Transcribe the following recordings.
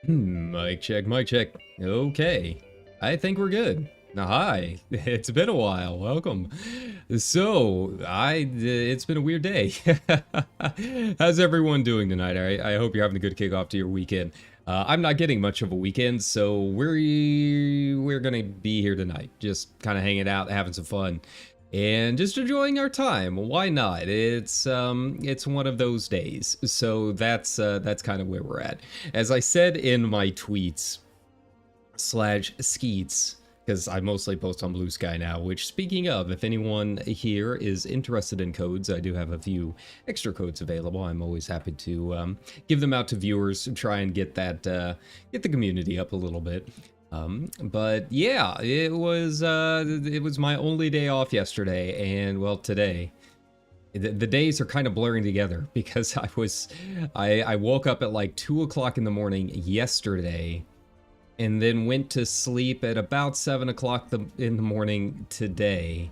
Mic check, mic check. Okay, I think we're good. Hi, it's been a while. Welcome. So, it's been a weird day. How's everyone doing tonight? I hope you're having a good kickoff to your weekend. I'm not getting much of a weekend, so we're gonna be here tonight, just kind of hanging out, having some fun, and just enjoying our time. Why not? It's one of those days. So that's kind of where we're at. As I said in my tweets / skeets, because I mostly post on Blue Sky now, which, speaking of, if anyone here is interested in codes, I do have a few extra codes available. I'm always happy to give them out to viewers, try and get that get the community up a little bit. But yeah, it was my only day off yesterday, and well, today. The days are kind of blurring together because I woke up at like 2 o'clock in the morning yesterday, and then went to sleep at about 7 o'clock in the morning today.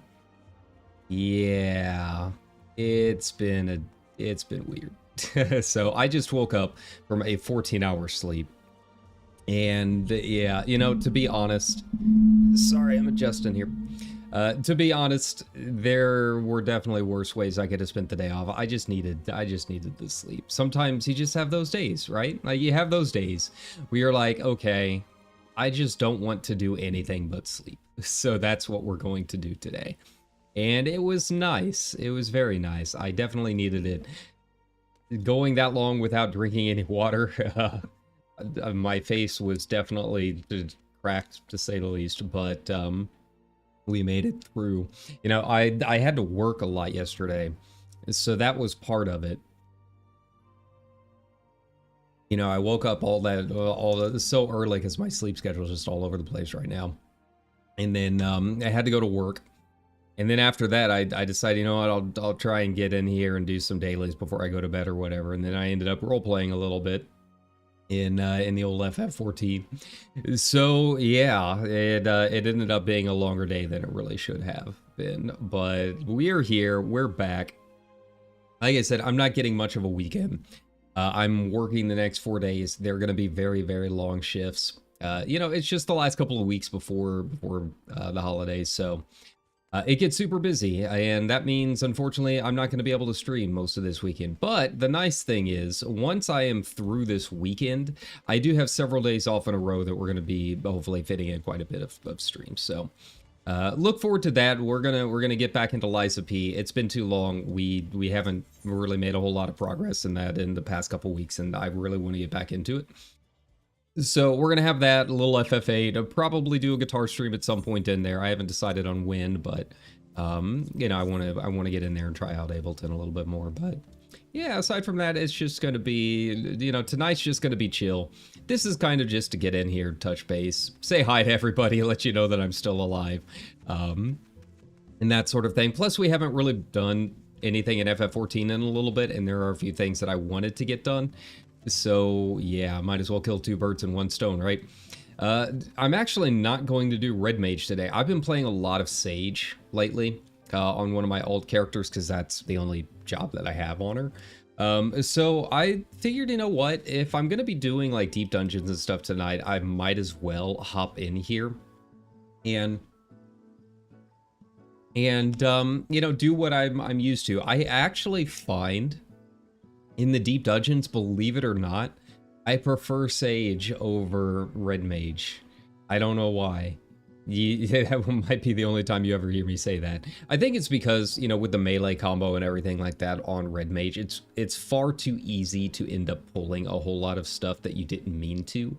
Yeah, it's been weird. So I just woke up from a 14-hour sleep. And yeah, you know, to be honest, sorry, I'm adjusting here. To be honest, there were definitely worse ways I could have spent the day off. I just needed the sleep. Sometimes you just have those days, right? Like, you have those days where you're like, okay, I just don't want to do anything but sleep. So that's what we're going to do today. And it was nice. It was very nice. I definitely needed it. Going that long without drinking any water, my face was definitely cracked, to say the least, but we made it through. You know, I had to work a lot yesterday, so that was part of it. You know, I woke up all so early because my sleep schedule is just all over the place right now. And then I had to go to work. And then after that, I decided, you know what, I'll try and get in here and do some dailies before I go to bed or whatever. And then I ended up role-playing a little bit in the old FF14. So yeah, it ended up being a longer day than it really should have been. But we're here, we're back. Like I said, I'm not getting much of a weekend. I'm working the next 4 days. They're going to be very, very long shifts. You know, it's just the last couple of weeks before the holidays, so it gets super busy, and that means, unfortunately, I'm not going to be able to stream most of this weekend. But the nice thing is, once I am through this weekend, I do have several days off in a row that we're going to be hopefully fitting in quite a bit of streams. So look forward to that. We're gonna get back into Liza P. It's been too long. We haven't really made a whole lot of progress in that in the past couple weeks, and I really want to get back into it. So we're gonna have that, a little FF8. I'll probably do a guitar stream at some point in there. I haven't decided on when, but you know, I want to get in there and try out Ableton a little bit more. But yeah, aside from that, it's just gonna be, you know, tonight's just gonna be chill. This is kind of just to get in here, touch base, say hi to everybody, let you know that I'm still alive, and that sort of thing. Plus, we haven't really done anything in FF14 in a little bit, and there are a few things that I wanted to get done. So yeah, might as well kill two birds in one stone, right? I'm actually not going to do Red Mage today. I've been playing a lot of Sage lately on one of my alt characters because that's the only job that I have on her. So I figured, you know what, if I'm gonna be doing like deep dungeons and stuff tonight, I might as well hop in here and you know, do what I'm used to. I actually find in the deep dungeons, believe it or not, I prefer Sage over Red Mage. I don't know why. That might be the only time you ever hear me say that. I think it's because, you know, with the melee combo and everything like that on Red Mage, it's far too easy to end up pulling a whole lot of stuff that you didn't mean to.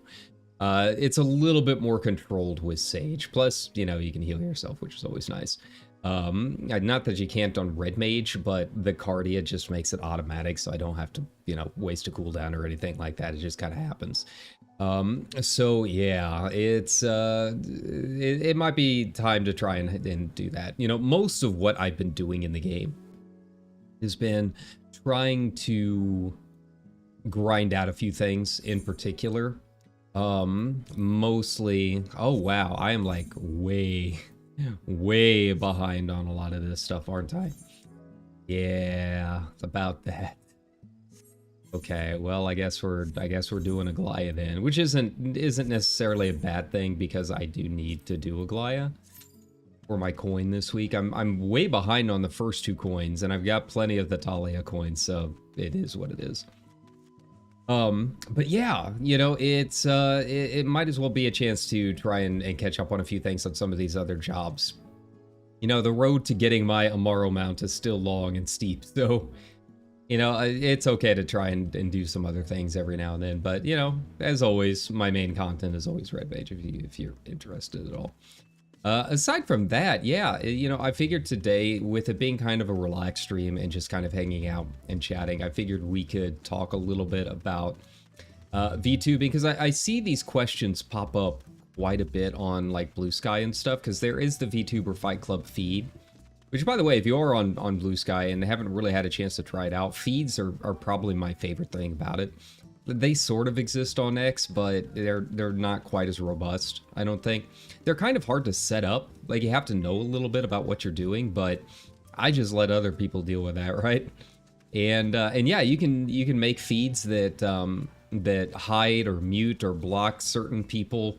It's a little bit more controlled with Sage. Plus, you know, you can heal yourself, which is always nice. Not that you can't on Red Mage, but the Cardia just makes it automatic, so I don't have to, you know, waste a cooldown or anything like that. It just kind of happens. So yeah, it might be time to try and do that. You know, most of what I've been doing in the game has been trying to grind out a few things in particular. Mostly, oh wow, I am like way behind on a lot of this stuff, aren't I? Yeah, it's about that. Okay, well, I guess we're doing a Glaya then, which isn't necessarily a bad thing because I do need to do a Glaya for my coin this week. I'm way behind on the first 2 coins, and I've got plenty of the Talia coins, so it is what it is. But yeah, you know, it might as well be a chance to try and catch up on a few things on some of these other jobs. You know, the road to getting my Amaro mount is still long and steep, so, you know, it's okay to try and do some other things every now and then. But, you know, as always, my main content is always Red Mage if you're interested at all. Aside from that, yeah, you know, I figured today, with it being kind of a relaxed stream and just kind of hanging out and chatting, I figured we could talk a little bit about VTubing, because I see these questions pop up quite a bit on like Blue Sky and stuff, because there is the VTuber Fight Club feed, which, by the way, if you are on Blue Sky and haven't really had a chance to try it out, feeds are probably my favorite thing about it. They sort of exist on X, but they're not quite as robust, I don't think. They're kind of hard to set up. Like, you have to know a little bit about what you're doing, but I just let other people deal with that, right? And yeah, you can make feeds that that hide or mute or block certain people,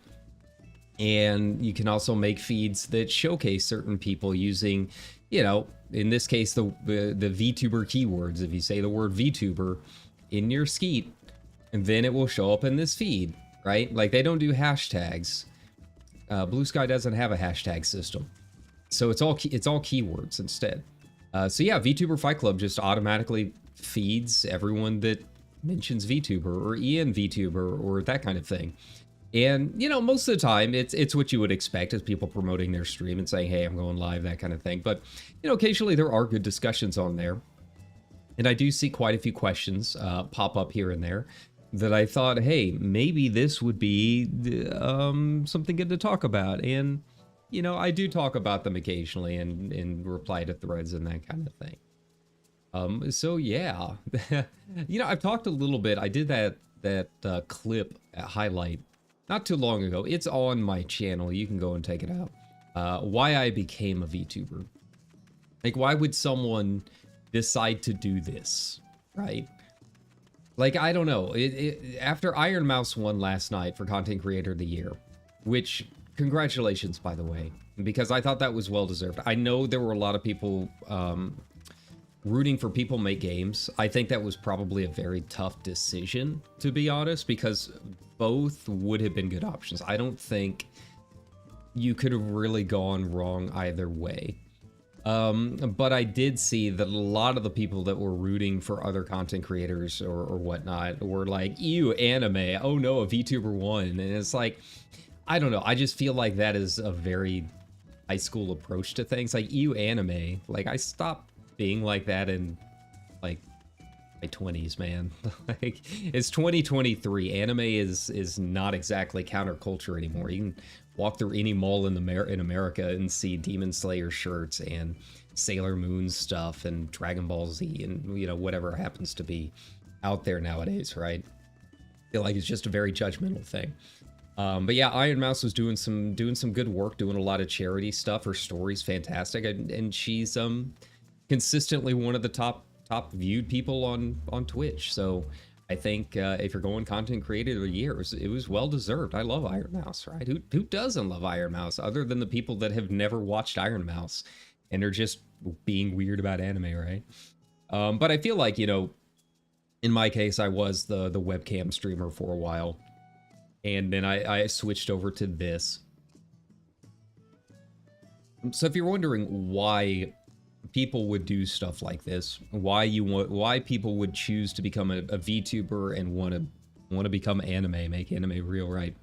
and you can also make feeds that showcase certain people using, you know, in this case, the VTuber keywords. If you say the word VTuber in your skeet, and then it will show up in this feed, right? Like, they don't do hashtags. Blue Sky doesn't have a hashtag system, so it's all keywords instead. So yeah, VTuber Fight Club just automatically feeds everyone that mentions VTuber or Ian VTuber or that kind of thing. And, you know, most of the time it's what you would expect, as people promoting their stream and saying, hey, I'm going live, that kind of thing. But, you know, occasionally there are good discussions on there, and I do see quite a few questions pop up here and there that I thought, hey, maybe this would be something good to talk about. And, you know, I do talk about them occasionally and reply to threads and that kind of thing. So yeah, you know, I've talked a little bit. I did that clip highlight not too long ago. It's on my channel. You can go and take it out. Why I became a VTuber. Like, why would someone decide to do this, right? Like, I don't know. After Iron Mouse won last night for Content Creator of the Year, which, congratulations, by the way, because I thought that was well-deserved. I know there were a lot of people rooting for People Make Games. I think that was probably a very tough decision, to be honest, because both would have been good options. I don't think you could have really gone wrong either way. But I did see that a lot of the people that were rooting for other content creators or whatnot were like, ew, anime, oh no, a VTuber won. And it's like, I don't know, I just feel like that is a very high school approach to things. Like, ew, anime. Like, I stopped being like that in, like, my 20s, man. Like, it's 2023. Anime is not exactly counterculture anymore. You can walk through any mall in America and see Demon Slayer shirts and Sailor Moon stuff and Dragon Ball Z and, you know, whatever happens to be out there nowadays, right? I feel like it's just a very judgmental thing. But yeah, Iron Mouse was doing some good work, doing a lot of charity stuff. Her story's fantastic, and she's consistently one of the top viewed people on Twitch. So I think if you're going Content Creator of the Year, it was well deserved. I love Iron Mouse, right? Who doesn't love Iron Mouse, other than the people that have never watched Iron Mouse and are just being weird about anime, right? But I feel like, you know, in my case, I was the webcam streamer for a while, and then I switched over to this. So if you're wondering why people would do stuff like this, why people would choose to become a VTuber and want to become anime, make anime real, right?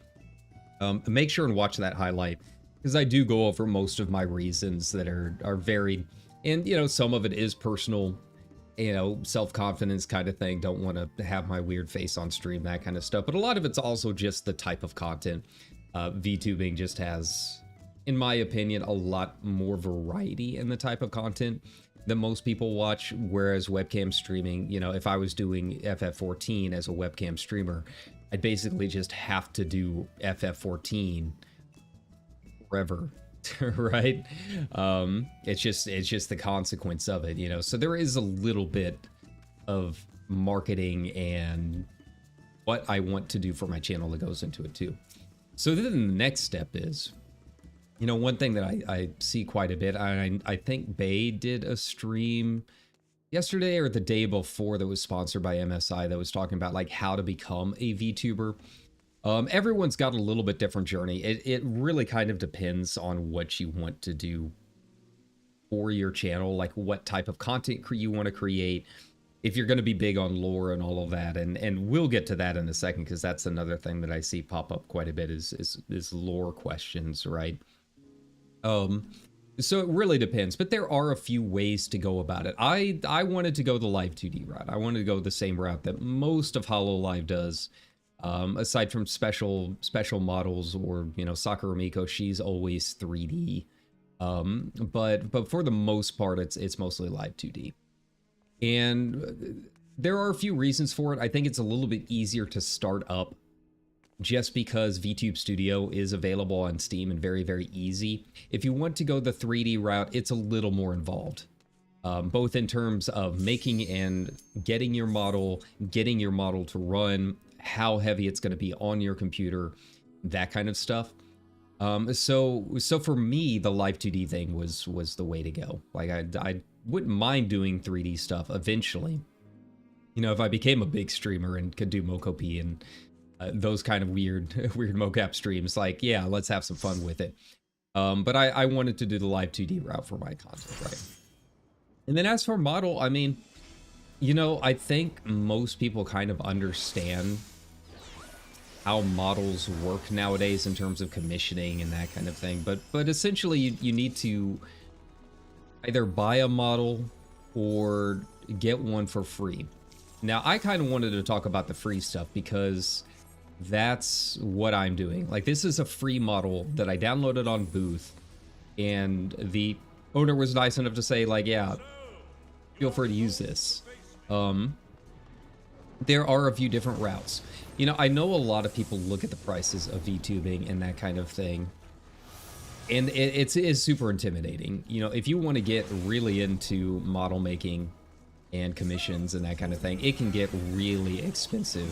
Make sure and watch that highlight, because I do go over most of my reasons that are varied, and, you know, some of it is personal, you know, self-confidence kind of thing, don't want to have my weird face on stream, that kind of stuff. But a lot of it's also just the type of content. VTubing just has, in my opinion, a lot more variety in the type of content that most people watch, whereas webcam streaming, you know, if I was doing FF14 as a webcam streamer, I'd basically just have to do FF14 forever right? It's just the consequence of it, you know. So there is a little bit of marketing and what I want to do for my channel that goes into it too. So then the next step is, you know, one thing that I see quite a bit, I think Bay did a stream yesterday or the day before that was sponsored by MSI that was talking about like how to become a VTuber. Everyone's got a little bit different journey. It really kind of depends on what you want to do for your channel, like what type of content you want to create, if you're going to be big on lore and all of that. And we'll get to that in a second, because that's another thing that I see pop up quite a bit is lore questions, right? So it really depends, but there are a few ways to go about it. I wanted to go the live 2D route. I wanted to go the same route that most of Hololive does. Aside from special models, or, you know, Sakura Miko, she's always 3D. But for the most part, it's mostly live 2D. And there are a few reasons for it. I think it's a little bit easier to start up just because VTube Studio is available on Steam and very, very easy. If you want to go the 3D route, it's a little more involved. Both in terms of making and getting your model to run, how heavy it's going to be on your computer, that kind of stuff. So for me, the live 2D thing was the way to go. Like I wouldn't mind doing 3D stuff eventually. You know, if I became a big streamer and could do MoCoP and those kind of weird mocap streams, like, yeah, let's have some fun with it. But I wanted to do the live 2D route for my content, right? And then as for model, I mean, you know, I think most people kind of understand how models work nowadays in terms of commissioning and that kind of thing. But essentially, you need to either buy a model or get one for free. Now, I kind of wanted to talk about the free stuff because that's what I'm doing. Like, this is a free model that I downloaded on Booth, and the owner was nice enough to say, like, yeah, feel free to use this. There are a few different routes. You know, I know a lot of people look at the prices of VTubing and that kind of thing, and it is super intimidating. You know, if you want to get really into model making and commissions and that kind of thing, it can get really expensive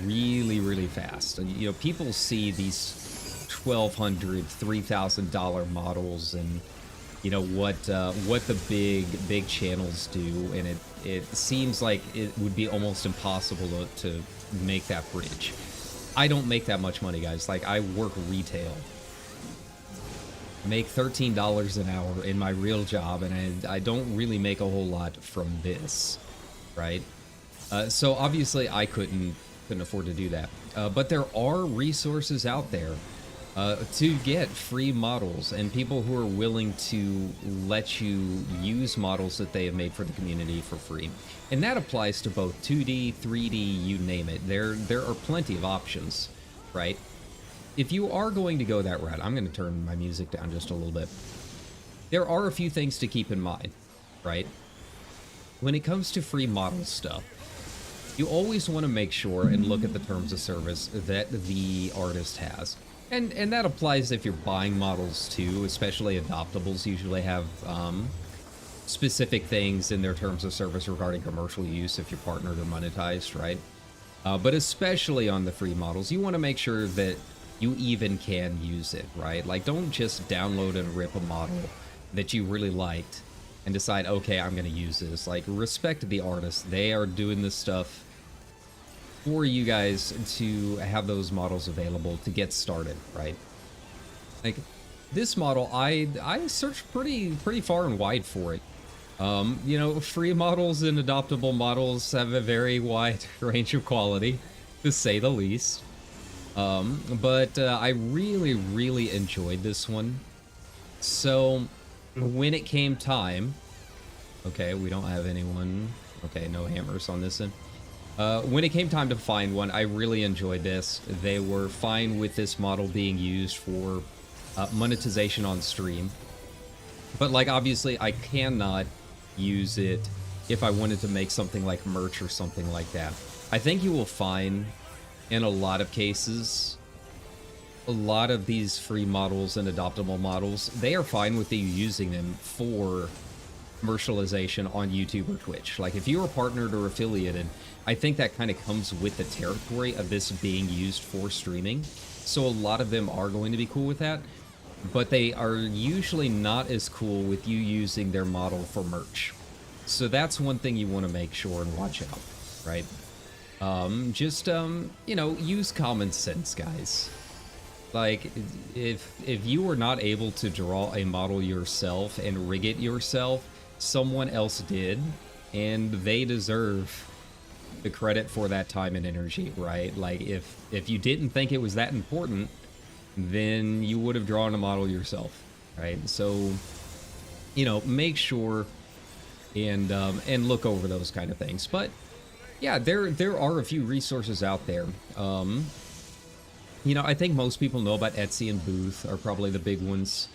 really, really fast. And, you know, people see these $1,200, $3,000 models and, you know, what the big channels do, and it seems like it would be almost impossible to make that bridge. I don't make that much money, guys. Like, I work retail, make $13 an hour in my real job, and I don't really make a whole lot from this, right? So obviously I couldn't afford to do that. But there are resources out there to get free models, and people who are willing to let you use models that they have made for the community for free. And that applies to both 2D, 3D, you name it. There are plenty of options, right? If you are going to go that route, I'm going to turn my music down just a little bit. There are a few things to keep in mind, right? When it comes to free model stuff, you always want to make sure and look at the terms of service that the artist has. And that applies if you're buying models too, especially adoptables usually have specific things in their terms of service regarding commercial use if you're partnered or monetized, right? But especially on the free models, you want to make sure that you even can use it, right? Like, don't just download and rip a model that you really liked and decide, okay, I'm going to use this. Like, respect the artist. They are doing this stuff for you guys to have those models available to get started, right? Like, this model, I searched pretty far and wide for it. You know, free models and adoptable models have a very wide range of quality, to say the least. But I really enjoyed this one. So when it came time, okay, we don't have anyone. Okay, no hammers on this end. When it came time to find one, I really enjoyed this. They were fine with this model being used for monetization on stream. But, like, obviously, I cannot use it if I wanted to make something like merch or something like that. I think you will find, in a lot of cases, a lot of these free models and adoptable models, they are fine with you using them for commercialization on YouTube or Twitch. Like if you are partnered or affiliated, I think that kind of comes with the territory of this being used for streaming. So a lot of them are going to be cool with that, but they are usually not as cool with you using their model for merch. So that's one thing you want to make sure and watch out, right? You know, use common sense, guys. Like, if you were not able to draw a model yourself and rig it yourself, someone else did, and they deserve the credit for that time and energy, right? Like, if you didn't think it was that important, then you would have drawn a model yourself, right? So, you know, make sure and look over those kind of things. But yeah, there are a few resources out there. You know, I think most people know about Etsy and Booth are probably the big ones.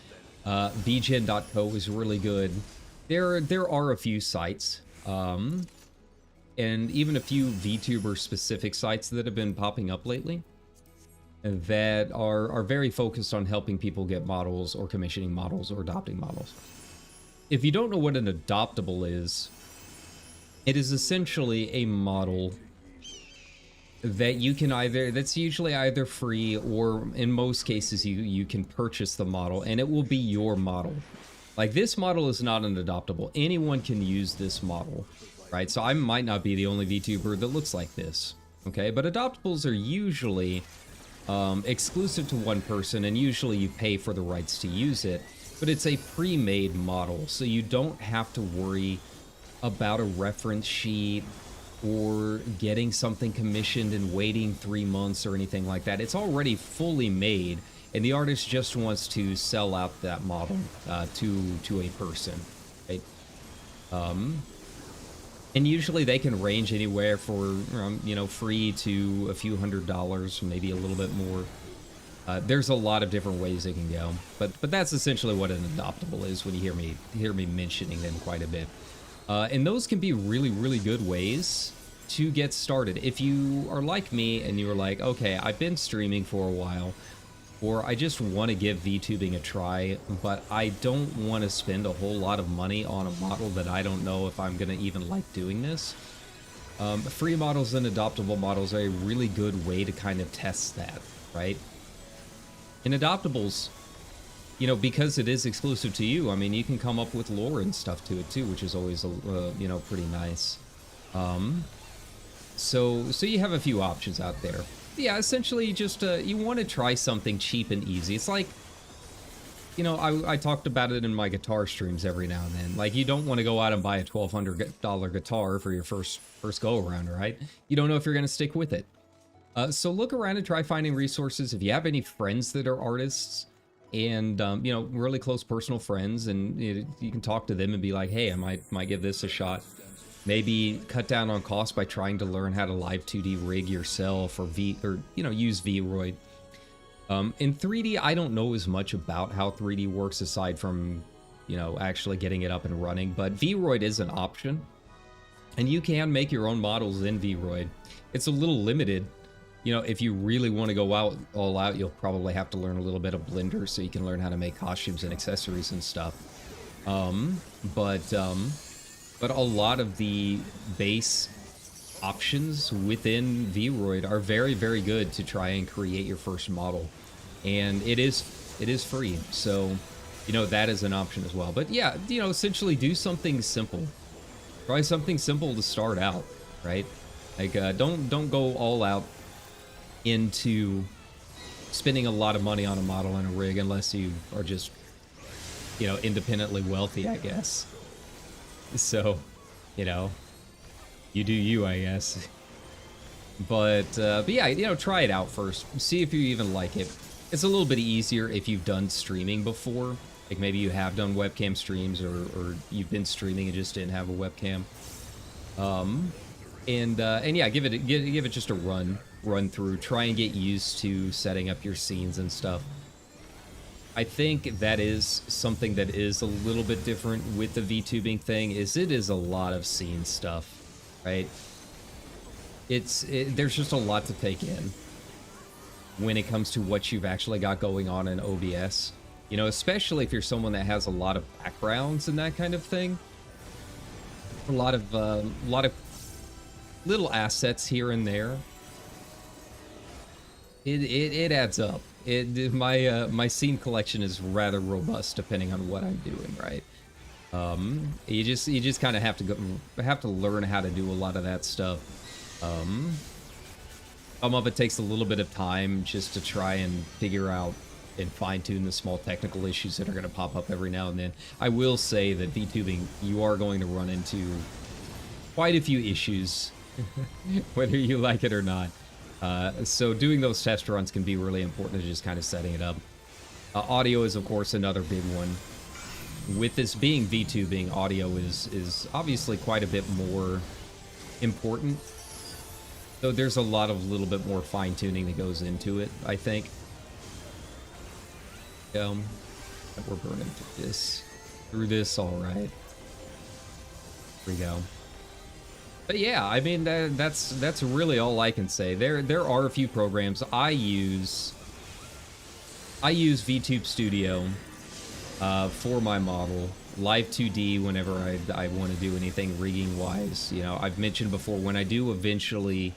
VGen.co is really good. There are a few sites, and even a few VTuber specific sites that have been popping up lately that are very focused on helping people get models or commissioning models or adopting models. If you don't know what an adoptable is, it is essentially a model that you can that's usually either free or in most cases you can purchase the model and it will be your model. Like this model is not an adoptable. Anyone can use this model, right? So I might not be the only VTuber that looks like this, okay? But adoptables are usually exclusive to one person and usually you pay for the rights to use it, but it's a pre-made model. So you don't have to worry about a reference sheet or getting something commissioned and waiting 3 months or anything like that. It's already fully made, and the artist just wants to sell out that model to a person, right? And usually they can range anywhere for you know, free to a few $100s, maybe a little bit more. There's a lot of different ways it can go, but that's essentially what an adoptable is when you hear me mentioning them quite a bit. And those can be really, really good ways to get started. If you are like me and you're like, okay, I've been streaming for a while, or I just want to give VTubing a try, but I don't want to spend a whole lot of money on a model that I don't know if I'm going to even like doing this. Free models and adoptable models are a really good way to kind of test that, right? In adoptables, you know, because it is exclusive to you, I mean, you can come up with lore and stuff to it too, which is always, you know, pretty nice. So you have a few options out there. Yeah, essentially just, you want to try something cheap and easy. It's like, you know, I talked about it in my guitar streams every now and then. Like, you don't want to go out and buy a $1,200 guitar for your first go around, right? You don't know if you're going to stick with it. So look around and try finding resources. If you have any friends that are artists, and you know, really close personal friends, and you can talk to them and be like, hey, I might give this a shot. Maybe cut down on cost by trying to learn how to live 2D rig yourself, or you know, use Vroid. In 3D, I don't know as much about how 3D works aside from, you know, actually getting it up and running, but Vroid is an option, and you can make your own models in Vroid. It's a little limited. You know, if you really want to go all out, you'll probably have to learn a little bit of Blender so you can learn how to make costumes and accessories and stuff. But a lot of the base options within Vroid are very, very good to try and create your first model. And it is free, so, you know, that is an option as well. But yeah, you know, essentially do something simple. Try something simple to start out, right? Like, don't go all out into spending a lot of money on a model and a rig unless you are just, you know, independently wealthy, I guess. So, you know, you do you, I guess. But yeah, you know, try it out first. See if you even like it. It's a little bit easier if you've done streaming before. Like maybe you have done webcam streams, or you've been streaming and just didn't have a webcam. And yeah, give it just a run through. Try and get used to setting up your scenes and stuff. I think that is something that is a little bit different with the VTubing thing, is it is a lot of scene stuff, right? There's just a lot to take in. when it comes to what you've actually got going on in OBS. You know, especially if you're someone that has a lot of backgrounds and that kind of thing. A lot of little assets here and there. It adds up. My scene collection is rather robust depending on what I'm doing, right? You just kind of have to learn how to do a lot of that stuff. Some of it takes a little bit of time just to try and figure out and fine-tune the small technical issues that are going to pop up every now and then. I will say that VTubing, you are going to run into quite a few issues, whether you like it or not. So doing those test runs can be really important to just kind of setting it up. Audio is, of course, another big one. With this being VTubing, audio is obviously quite a bit more important. So there's a lot of little bit more fine-tuning that goes into it, I think. We're burning through this, all right. Here we go. But yeah, I mean, that's really all I can say. There are a few programs I use. I use VTube Studio for my model. Live 2D whenever I want to do anything rigging wise. You know, I've mentioned before, when I do eventually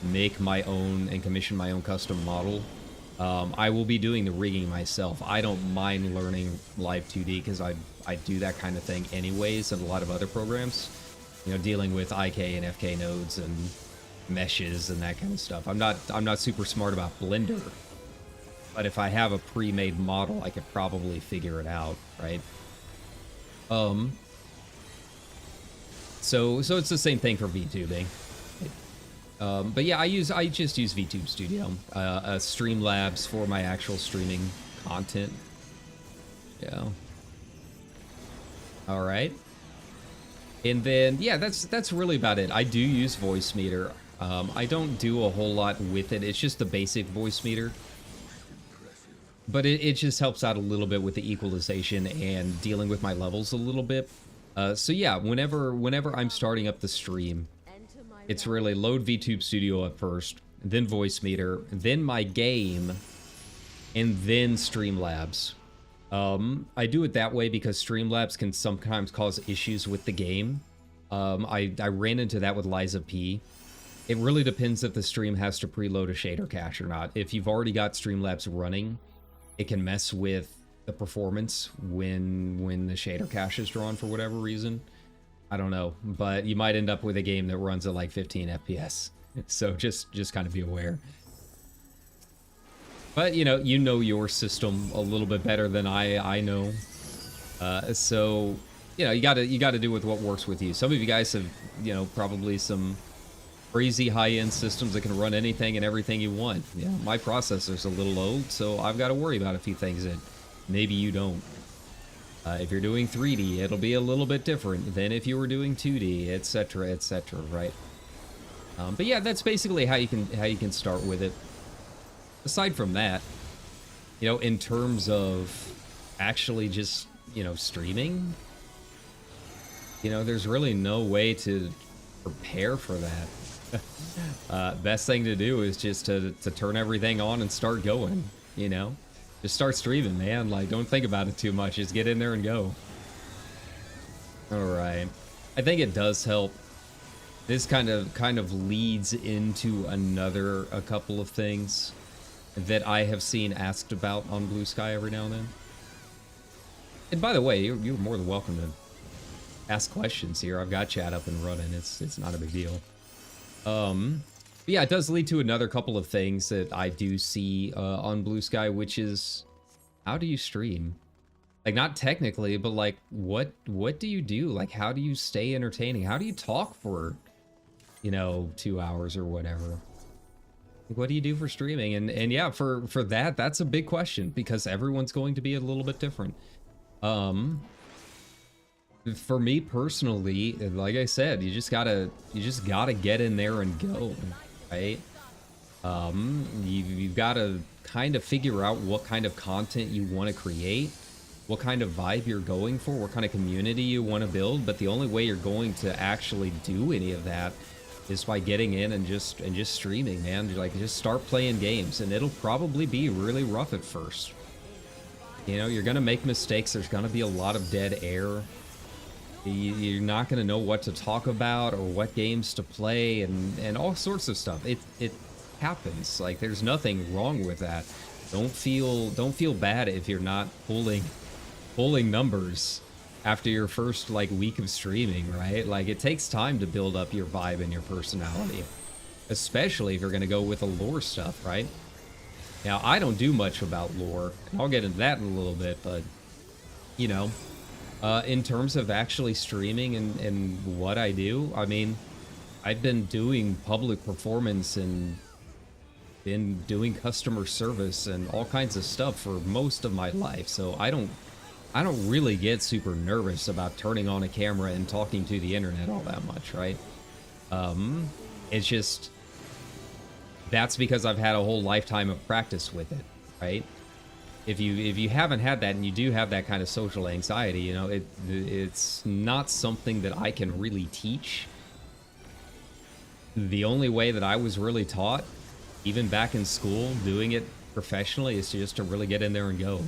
make my own and commission my own custom model, I will be doing the rigging myself. I don't mind learning Live 2D because I do that kind of thing anyways in a lot of other programs. You know, dealing with IK and FK nodes and meshes and that kind of stuff. I'm not super smart about Blender, but if I have a pre-made model, I could probably figure it out, right? So it's the same thing for VTubing. But yeah, I just use VTube Studio, Streamlabs for my actual streaming content. Yeah. All right. And then, yeah, that's really about it. I do use Voice Meter. I don't do a whole lot with it. It's just the basic Voice Meter. But it just helps out a little bit with the equalization and dealing with my levels a little bit. So yeah, whenever I'm starting up the stream, it's really load VTube Studio at first, then Voice Meter, then my game, and then Streamlabs. I do it that way because Streamlabs can sometimes cause issues with the game. I ran into that with Liza P. It really depends if the stream has to preload a shader cache or not. If you've already got Streamlabs running, it can mess with the performance when the shader cache is drawn for whatever reason. I don't know, but you might end up with a game that runs at like 15 FPS. So just kind of be aware. But you know your system a little bit better than I know. So you know, you gotta do with what works with you. Some of you guys have, you know, probably some crazy high-end systems that can run anything and everything you want. Yeah, my processor's a little old, so I've got to worry about a few things that maybe you don't. If you're doing 3D, it'll be a little bit different than if you were doing 2D, etc., right? But yeah, that's basically how you can start with it. Aside from that, you know, in terms of actually just, you know, streaming, you know, there's really no way to prepare for that. Best thing to do is just to turn everything on and start going, you know? Just start streaming, man. Like, don't think about it too much. Just get in there and go. Alright. I think it does help. This kind of leads into a couple of things that I have seen asked about on Blue Sky every now and then. And by the way, you're more than welcome to ask questions here. I've got chat up and running. It's not a big deal. But yeah, it does lead to another couple of things that I do see on Blue Sky, which is, how do you stream? Like, not technically, but like, what do you do? Like, how do you stay entertaining? How do you talk for, you know, 2 hours or whatever? Like, what do you do for streaming? And yeah, for that, that's a big question because everyone's going to be a little bit different. For me personally, like I said, you just gotta get in there and go, right? You've got to kind of figure out what kind of content you want to create, what kind of vibe you're going for, what kind of community you want to build. But the only way you're going to actually do any of that is by getting in and just streaming, man. Like, just start playing games, and it'll probably be really rough at first. You know, you're gonna make mistakes. There's gonna be a lot of dead air. You're not gonna know what to talk about or what games to play and all sorts of stuff. It happens. Like, there's nothing wrong with that. Don't feel bad if you're not pulling numbers after your first like week of streaming, right? Like, it takes time to build up your vibe and your personality, especially if you're gonna go with the lore stuff, right? Now, I don't do much about lore, and I'll get into that in a little bit, but you know, in terms of actually streaming and what I do, I mean, I've been doing public performance and been doing customer service and all kinds of stuff for most of my life, so I don't really get super nervous about turning on a camera and talking to the internet all that much, right? It's just, that's because I've had a whole lifetime of practice with it, right? If you haven't had that and you do have that kind of social anxiety, you know, it's not something that I can really teach. The only way that I was really taught, even back in school, doing it professionally, is just to really get in there and go,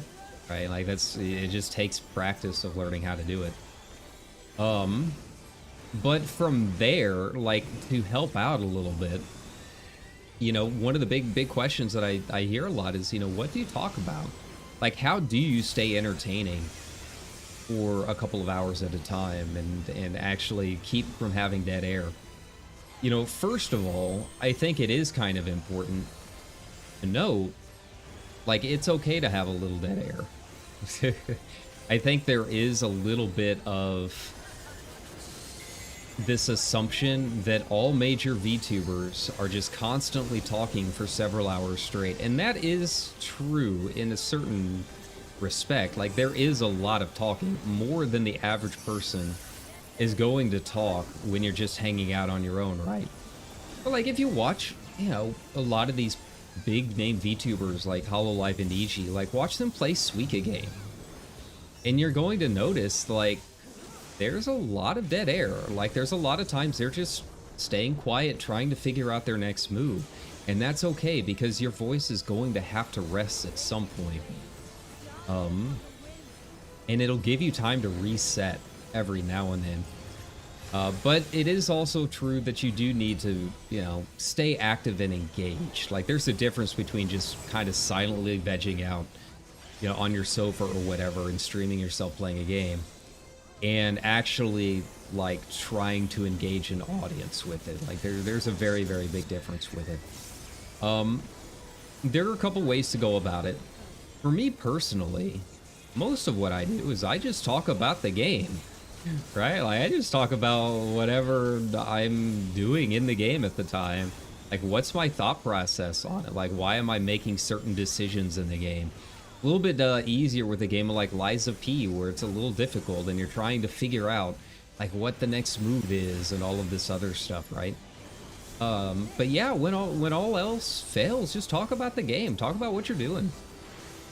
right? Like, it just takes practice of learning how to do it. But from there, like, to help out a little bit, you know, one of the big questions that I hear a lot is, you know, what do you talk about? Like, how do you stay entertaining for a couple of hours at a time and actually keep from having dead air? You know, first of all, I think it is kind of important to note, like, it's okay to have a little dead air. I think there is a little bit of this assumption that all major VTubers are just constantly talking for several hours straight, and that is true in a certain respect. Like, there is a lot of talking, more than the average person is going to talk when you're just hanging out on your own, right? But like, if you watch, you know, a lot of these big name VTubers like HoloLive and EG, like, watch them play Suika game, and you're going to notice, like, there's a lot of dead air. Like, there's a lot of times they're just staying quiet, trying to figure out their next move. And that's okay, because your voice is going to have to rest at some point. And it'll give you time to reset every now and then. But it is also true that you do need to, you know, stay active and engaged. Like, there's a difference between just kind of silently vegging out, you know, on your sofa or whatever and streaming yourself playing a game, and actually, like, trying to engage an audience with it. Like, there's a very, very big difference with it. There are a couple ways to go about it. For me personally, most of what I do is I just talk about the game, right? Like, I just talk about whatever I'm doing in the game at the time. Like, what's my thought process on it? Like, why am I making certain decisions in the game? A little bit easier with a game like Lies of P, where it's a little difficult and you're trying to figure out, like, what the next move is and all of this other stuff, right? But yeah, when all else fails, just talk about the game. Talk about what you're doing.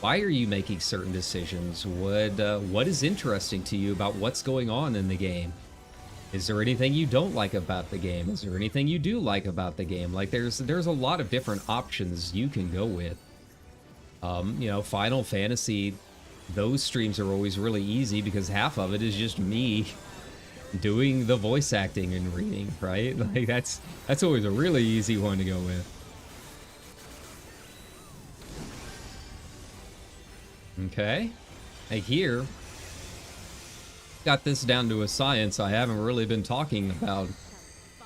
Why are you making certain decisions? What is interesting to you about what's going on in the game? Is there anything you don't like about the game? Is there anything you do like about the game? Like, there's a lot of different options you can go with. You know, Final Fantasy, those streams are always really easy because half of it is just me doing the voice acting and reading, right? Like, that's always a really easy one to go with. Okay, like, here, got this down to a science. I haven't really been talking about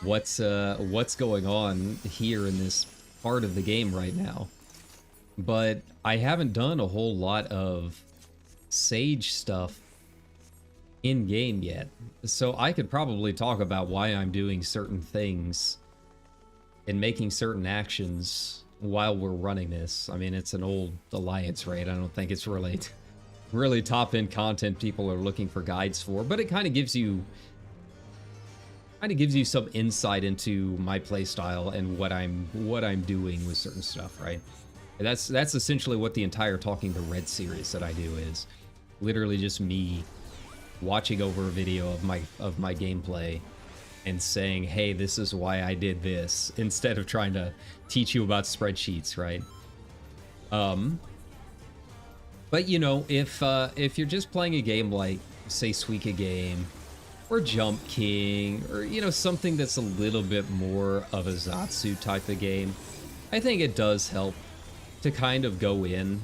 what's going on here in this part of the game right now. But I haven't done a whole lot of Sage stuff in-game yet. So I could probably talk about why I'm doing certain things and making certain actions while we're running this. I mean, it's an old Alliance raid. I don't think it's really top-end content people are looking for guides for, but it kind of gives you some insight into my playstyle and what I'm doing with certain stuff, right? That's essentially what the entire Talking to Red series that I do is. Literally just me watching over a video of my gameplay and saying, hey, this is why I did this, instead of trying to teach you about spreadsheets, right? But you know, if you're just playing a game like, say, Suika Game, or Jump King, or, you know, something that's a little bit more of a Zatsu type of game, I think it does help to kind of go in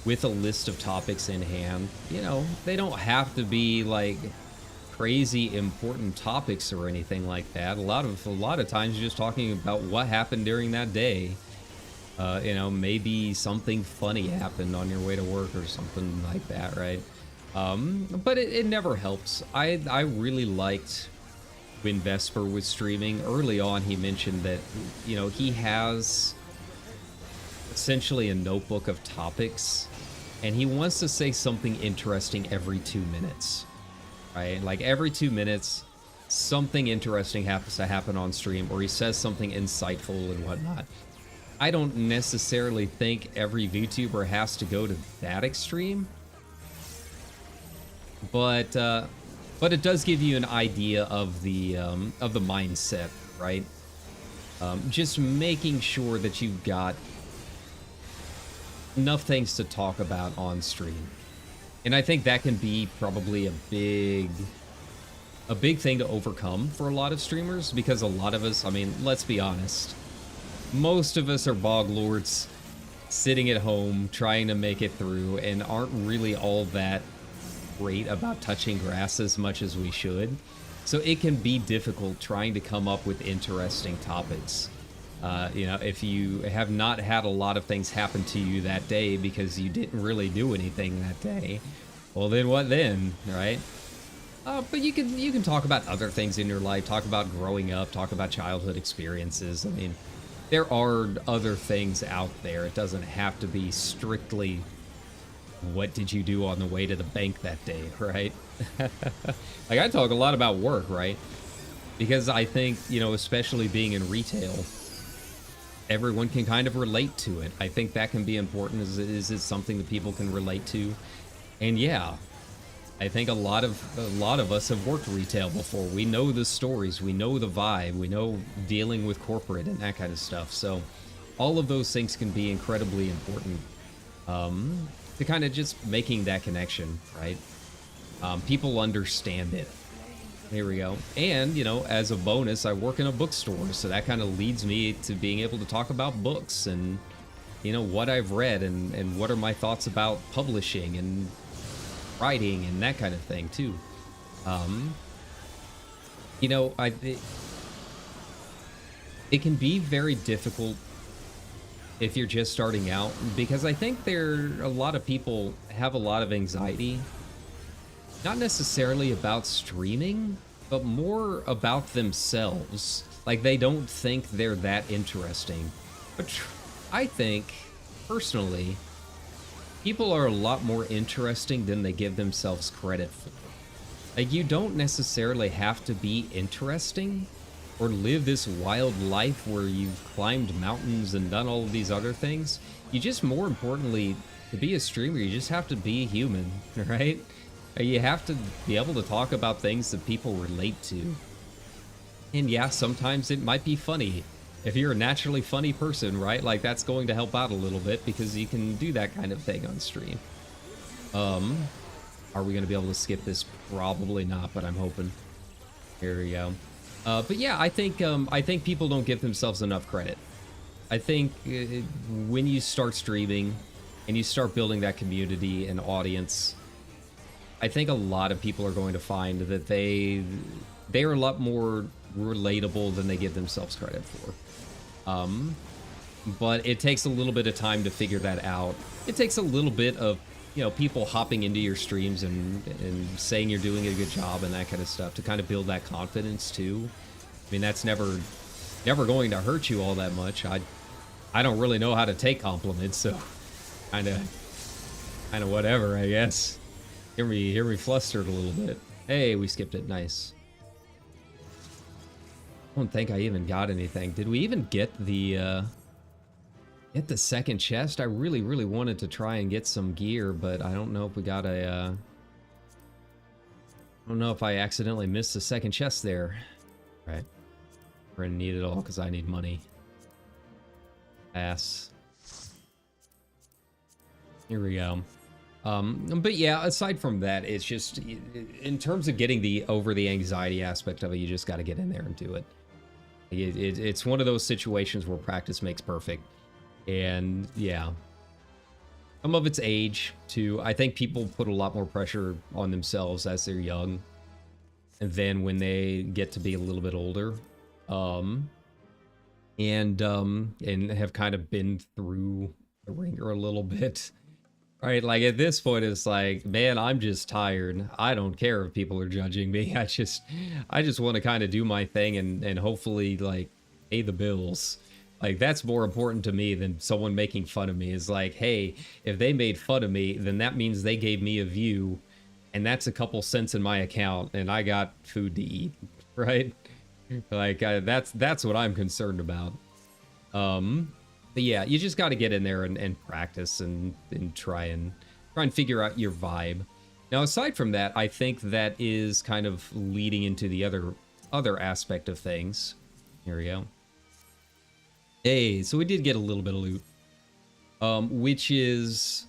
with a list of topics in hand. You know, they don't have to be like crazy important topics or anything like that. A lot of times you're just talking about what happened during that day. You know, maybe something funny happened on your way to work or something like that, right? But it never helps. I really liked when Vesper was streaming. Early on, he mentioned that, you know, he has essentially a notebook of topics, and he wants to say something interesting every 2 minutes, right? Like every 2 minutes, something interesting happens to happen on stream, or he says something insightful and whatnot. I don't necessarily think every VTuber has to go to that extreme, but it does give you an idea of the mindset, right? Just making sure that you've got enough things to talk about on stream, and I think that can be probably a big thing to overcome for a lot of streamers, because a lot of us, I mean, let's be honest, most of us are bog lords sitting at home trying to make it through and aren't really all that great about touching grass as much as we should. So it can be difficult trying to come up with interesting topics. You know, if you have not had a lot of things happen to you that day because you didn't really do anything that day, well, then what then, right? But you can talk about other things in your life, talk about growing up, talk about childhood experiences. I mean, there are other things out there. It doesn't have to be strictly what did you do on the way to the bank that day, right? Like, I talk a lot about work, right? Because I think, you know, especially being in retail, everyone can kind of relate to it. I think that can be important. Is it something that people can relate to? And yeah, I think a lot of us have worked retail before. We know the stories, we know the vibe, we know dealing with corporate and that kind of stuff. So all of those things can be incredibly important to kind of just making that connection, right? People understand it. Here we go. And, you know, as a bonus, I work in a bookstore, so that kind of leads me to being able to talk about books and, you know, what I've read and what are my thoughts about publishing and writing and that kind of thing too. You know, it can be very difficult if you're just starting out, because I think a lot of people have a lot of anxiety, not necessarily about streaming, but more about themselves. Like, they don't think they're that interesting. But I think, personally, people are a lot more interesting than they give themselves credit for. Like, you don't necessarily have to be interesting or live this wild life where you've climbed mountains and done all of these other things. You just, more importantly, to be a streamer, you just have to be a human, right? You have to be able to talk about things that people relate to. And yeah, sometimes it might be funny. If you're a naturally funny person, right? Like, that's going to help out a little bit because you can do that kind of thing on stream. Are we going to be able to skip this? Probably not, but I'm hoping. Here we go. But yeah, I think people don't give themselves enough credit. I think when you start streaming and you start building that community and audience, I think a lot of people are going to find that they are a lot more relatable than they give themselves credit for. But it takes a little bit of time to figure that out. It takes a little bit of, you know, people hopping into your streams and saying you're doing a good job and that kind of stuff to kind of build that confidence too. I mean, that's never going to hurt you all that much. I don't really know how to take compliments, so kind of whatever, I guess. Hear me flustered a little bit. Hey, we skipped it. Nice. I don't think I even got anything. Did we even get the second chest? I really wanted to try and get some gear, but I don't know if we got I don't know if I accidentally missed the second chest there. Right. We're gonna need it all because I need money. Ass. Here we go. But yeah, aside from that, it's just, in terms of getting over the anxiety aspect of it, you just got to get in there and do it. It's one of those situations where practice makes perfect. And yeah, some of it's age too. I think people put a lot more pressure on themselves as they're young, and then when they get to be a little bit older, and have kind of been through the ringer a little bit. Right, like at this point, it's like, man, I'm just tired. I don't care if people are judging me. I just want to kind of do my thing and hopefully like pay the bills. Like that's more important to me than someone making fun of me. Is like, hey, if they made fun of me, then that means they gave me a view, and that's a couple cents in my account, and I got food to eat, right? Like that's what I'm concerned about. But yeah, you just got to get in there and practice and try and figure out your vibe. Now, aside from that, I think that is kind of leading into the other aspect of things. Here we go. Hey, so we did get a little bit of loot, which is,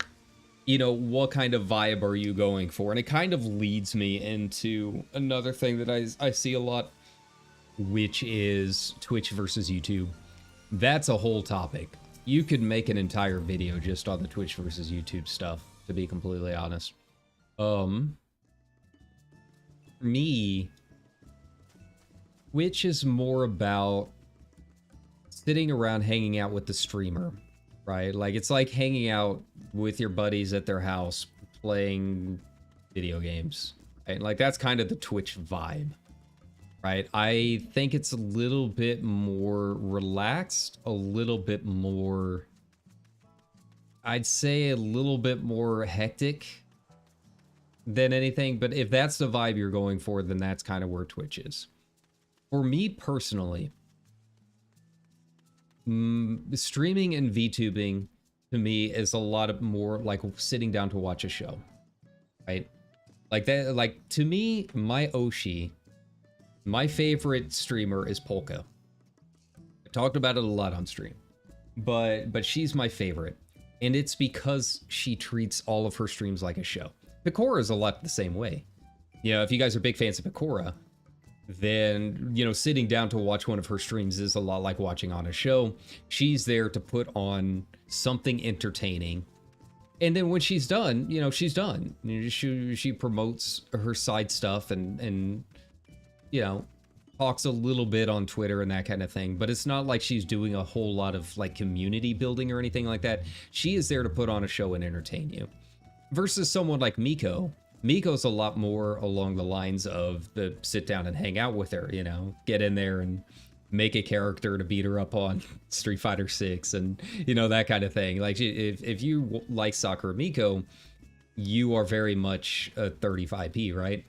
you know, what kind of vibe are you going for? And it kind of leads me into another thing that I see a lot, which is Twitch versus YouTube. That's a whole topic. You could make an entire video just on the Twitch versus YouTube stuff, to be completely honest. For me, Twitch is more about sitting around hanging out with the streamer, right? Like, it's like hanging out with your buddies at their house playing video games, right? Like, that's kind of the Twitch vibe. Right, I think it's a little bit more relaxed, a little bit more, I'd say a little bit more hectic than anything, but if that's the vibe you're going for, then that's kind of where Twitch is. For me personally, streaming and VTubing to me is a lot of more like sitting down to watch a show, right? Like that, like to me, my Oshi, my favorite streamer is Polka. I talked about it a lot on stream, but she's my favorite, and it's because she treats all of her streams like a show. Pecora is a lot the same way. You know, if you guys are big fans of Pecora, then, you know, sitting down to watch one of her streams is a lot like watching on a show. She's there to put on something entertaining, and then when she's done, you know, she's done. She promotes her side stuff and you know, talks a little bit on Twitter and that kind of thing, but it's not like she's doing a whole lot of like community building or anything like that. She is there to put on a show and entertain you. Versus someone like Miko. Miko's a lot more along the lines of the sit down and hang out with her, you know, get in there and make a character to beat her up on Street Fighter 6 and, you know, that kind of thing. Like, if you like Sakura Miko, you are very much a 35p, right?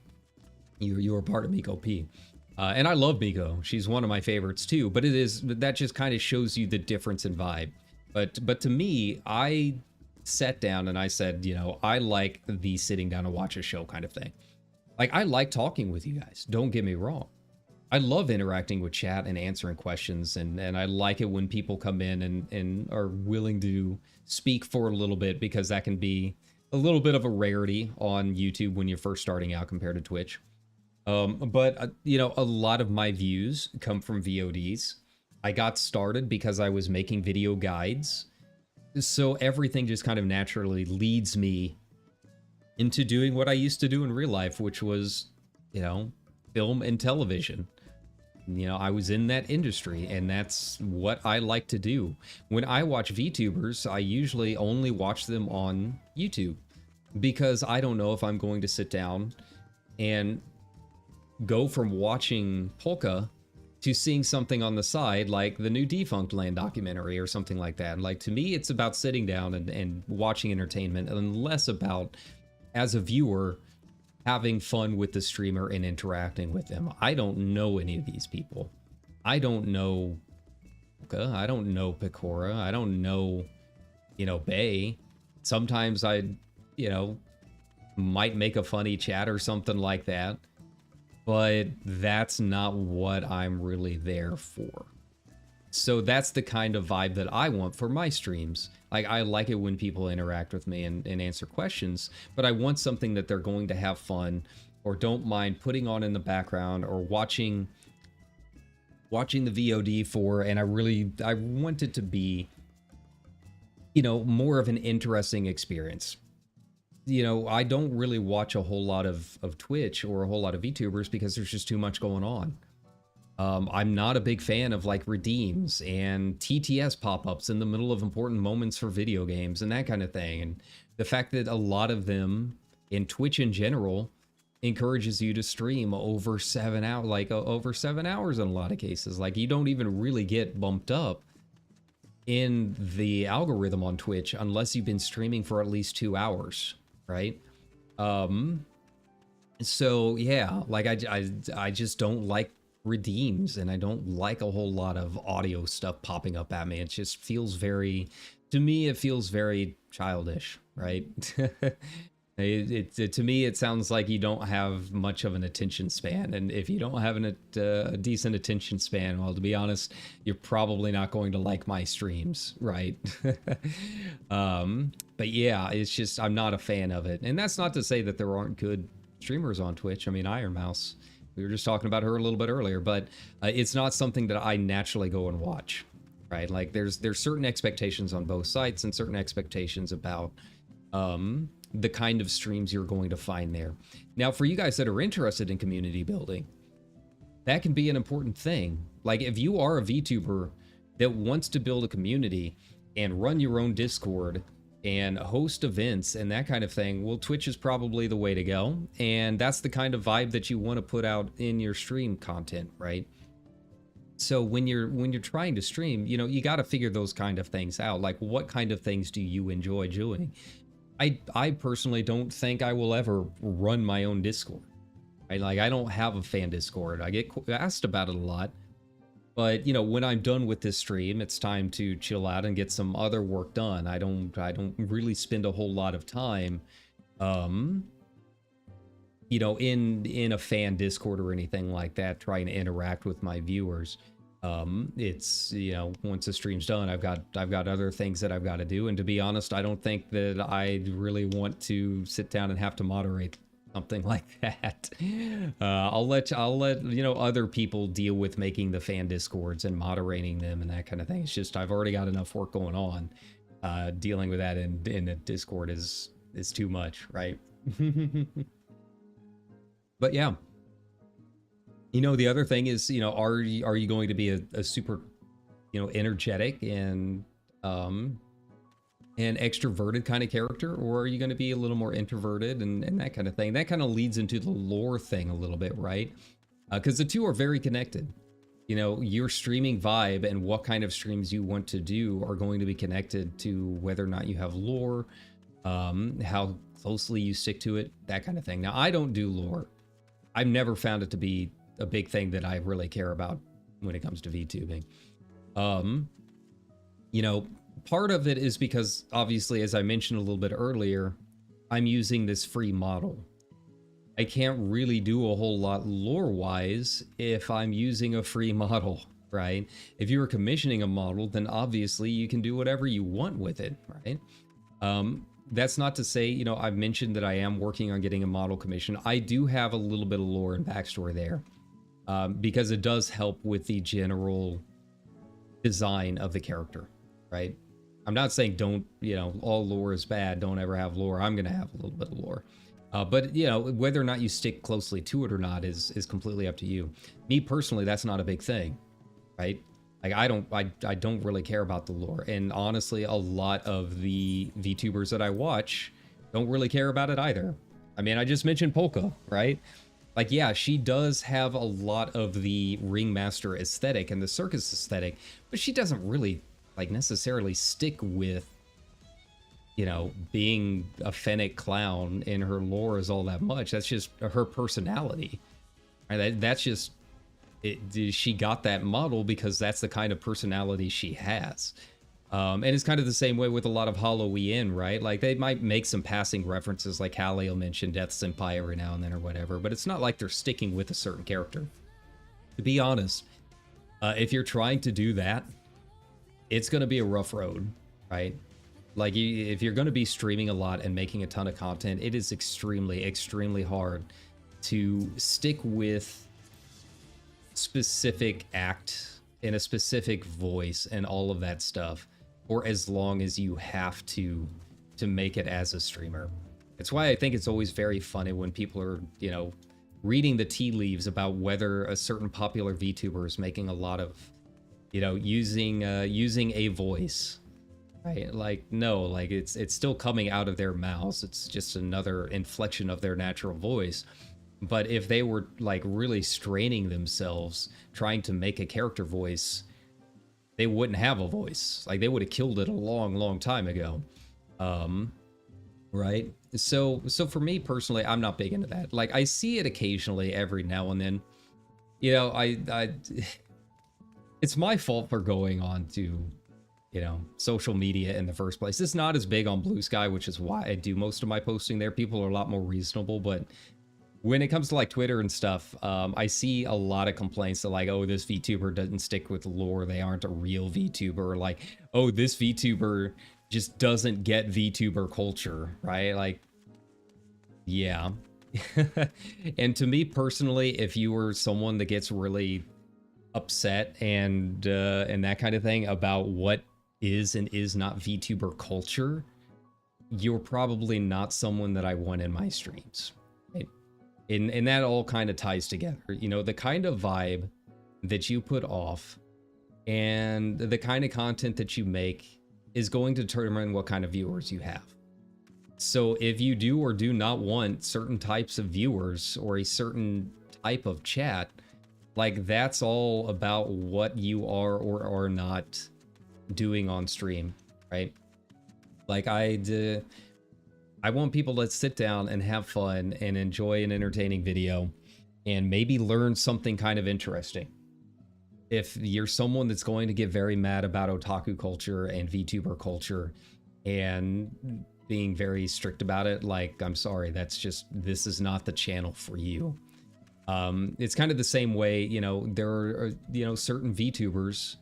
You are part of Miko P. And I love Miko. She's one of my favorites too, but that just kind of shows you the difference in vibe. But to me, I sat down and I said, you know, I like the sitting down and watch a show kind of thing. Like, I like talking with you guys, don't get me wrong. I love interacting with chat and answering questions, and I like it when people come in and are willing to speak for a little bit, because that can be a little bit of a rarity on YouTube when you're first starting out compared to Twitch. But you know, a lot of my views come from VODs. I got started because I was making video guides, so everything just kind of naturally leads me into doing what I used to do in real life, which was, you know, film and television. You know, I was in that industry, and that's what I like to do. When I watch VTubers, I usually only watch them on YouTube, because I don't know if I'm going to sit down and go from watching Polka to seeing something on the side like the new Defunct Land documentary or something like that. And like, to me, it's about sitting down and watching entertainment, and less about, as a viewer, having fun with the streamer and interacting with them. I don't know any of these people. I don't know Polka. I don't know Pecora. I don't know, you know, Bay. Sometimes I, you know, might make a funny chat or something like that. but that's not what I'm really there for. So that's the kind of vibe that I want for my streams. Like, I like it when people interact with me and answer questions, but I want something that they're going to have fun or don't mind putting on in the background or watching the VOD for, and I want it to be, you know, more of an interesting experience. You know, I don't really watch a whole lot of Twitch or a whole lot of VTubers because there's just too much going on. I'm not a big fan of like redeems and TTS pop-ups in the middle of important moments for video games and that kind of thing. And the fact that a lot of them in Twitch in general encourages you to stream over 7 hours, like over 7 hours in a lot of cases. Like, you don't even really get bumped up in the algorithm on Twitch unless you've been streaming for at least 2 hours, right? So yeah, like I just don't like redeems, and I don't like a whole lot of audio stuff popping up at me. It just feels very, to me, it feels very childish, right? To me, it sounds like you don't have much of an attention span, and if you don't have a decent attention span, well, to be honest, you're probably not going to like my streams, right? But yeah, it's just, I'm not a fan of it. And that's not to say that there aren't good streamers on Twitch. I mean, Iron Mouse, we were just talking about her a little bit earlier, but it's not something that I naturally go and watch, right? Like, there's certain expectations on both sites and certain expectations about the kind of streams you're going to find there. Now, for you guys that are interested in community building, that can be an important thing. Like, if you are a VTuber that wants to build a community and run your own Discord and host events and that kind of thing, well, Twitch is probably the way to go. And that's the kind of vibe that you want to put out in your stream content, right? So when you're trying to stream, you know, you got to figure those kind of things out. Like, what kind of things do you enjoy doing? I personally don't think I will ever run my own Discord. Right? Like, I don't have a fan Discord. I get asked about it a lot. But, you know, when I'm done with this stream, it's time to chill out and get some other work done. I don't really spend a whole lot of time, you know, in a fan Discord or anything like that, trying to interact with my viewers. It's, you know, once the stream's done, I've got other things that I've got to do. And to be honest, I don't think that I really want to sit down and have to moderate something like that. I'll let you know, other people deal with making the fan Discords and moderating them and that kind of thing. It's just, I've already got enough work going on. Dealing with that in a Discord is too much, right? But yeah. You know, the other thing is, you know, are you going to be a super, you know, energetic and extroverted kind of character, or are you going to be a little more introverted and that kind of thing? That kind of leads into the lore thing a little bit, right? Because the two are very connected. You know, your streaming vibe and what kind of streams you want to do are going to be connected to whether or not you have lore, how closely you stick to it, that kind of thing. Now, I don't do lore. I've never found it to be a big thing that I really care about when it comes to VTubing. You know, part of it is because, obviously, as I mentioned a little bit earlier, I'm using this free model. I can't really do a whole lot lore-wise if I'm using a free model, right? If you're commissioning a model, then obviously you can do whatever you want with it, right? That's not to say, you know, I've mentioned that I am working on getting a model commission. I do have a little bit of lore and backstory there. Because it does help with the general design of the character, right? I'm not saying don't, you know, all lore is bad, don't ever have lore. I'm going to have a little bit of lore. But, you know, whether or not you stick closely to it or not is completely up to you. Me personally, that's not a big thing, right? Like, I don't really care about the lore. And honestly, a lot of the VTubers that I watch don't really care about it either. I mean, I just mentioned Polka, right? Like, yeah, she does have a lot of the ringmaster aesthetic and the circus aesthetic, but she doesn't really, like, necessarily stick with, you know, being a fennec clown in her lore is all that much. That's just her personality. Right? That's just, she got that model because that's the kind of personality she has. And it's kind of the same way with a lot of Halloween, right? Like they might make some passing references, like Callie will mention Death Senpai every now and then or whatever, but it's not like they're sticking with a certain character. To be honest, if you're trying to do that, it's going to be a rough road, right? Like if you're going to be streaming a lot and making a ton of content, it is extremely, extremely hard to stick with specific act and a specific voice and all of that stuff for as long as you have to make it as a streamer. It's why I think it's always very funny when people are, you know, reading the tea leaves about whether a certain popular VTuber is making a lot of, you know, using a voice, right? Like, no, like it's still coming out of their mouths. It's just another inflection of their natural voice. But if they were like really straining themselves trying to make a character voice, they wouldn't have a voice. Like they would have killed it a long, long time ago. Right? So for me personally, I'm not big into that. Like I see it occasionally every now and then. You know, I it's my fault for going on to, you know, social media in the first place. It's not as big on Blue Sky, which is why I do most of my posting there. People are a lot more reasonable, but when it comes to like Twitter and stuff, I see a lot of complaints that like, oh, this VTuber doesn't stick with lore. They aren't a real VTuber. Like, oh, this VTuber just doesn't get VTuber culture, right? Like, yeah. And to me personally, if you were someone that gets really upset and that kind of thing about what is and is not VTuber culture, you're probably not someone that I want in my streams. Right? And that all kind of ties together. You know, the kind of vibe that you put off and the kind of content that you make is going to determine what kind of viewers you have. So if you do or do not want certain types of viewers or a certain type of chat, like that's all about what you are or are not doing on stream, right? Like I want people to sit down and have fun and enjoy an entertaining video and maybe learn something kind of interesting. If you're someone that's going to get very mad about otaku culture and VTuber culture and being very strict about it, like, I'm sorry, this is not the channel for you. It's kind of the same way, you know, there are, you know, certain VTubers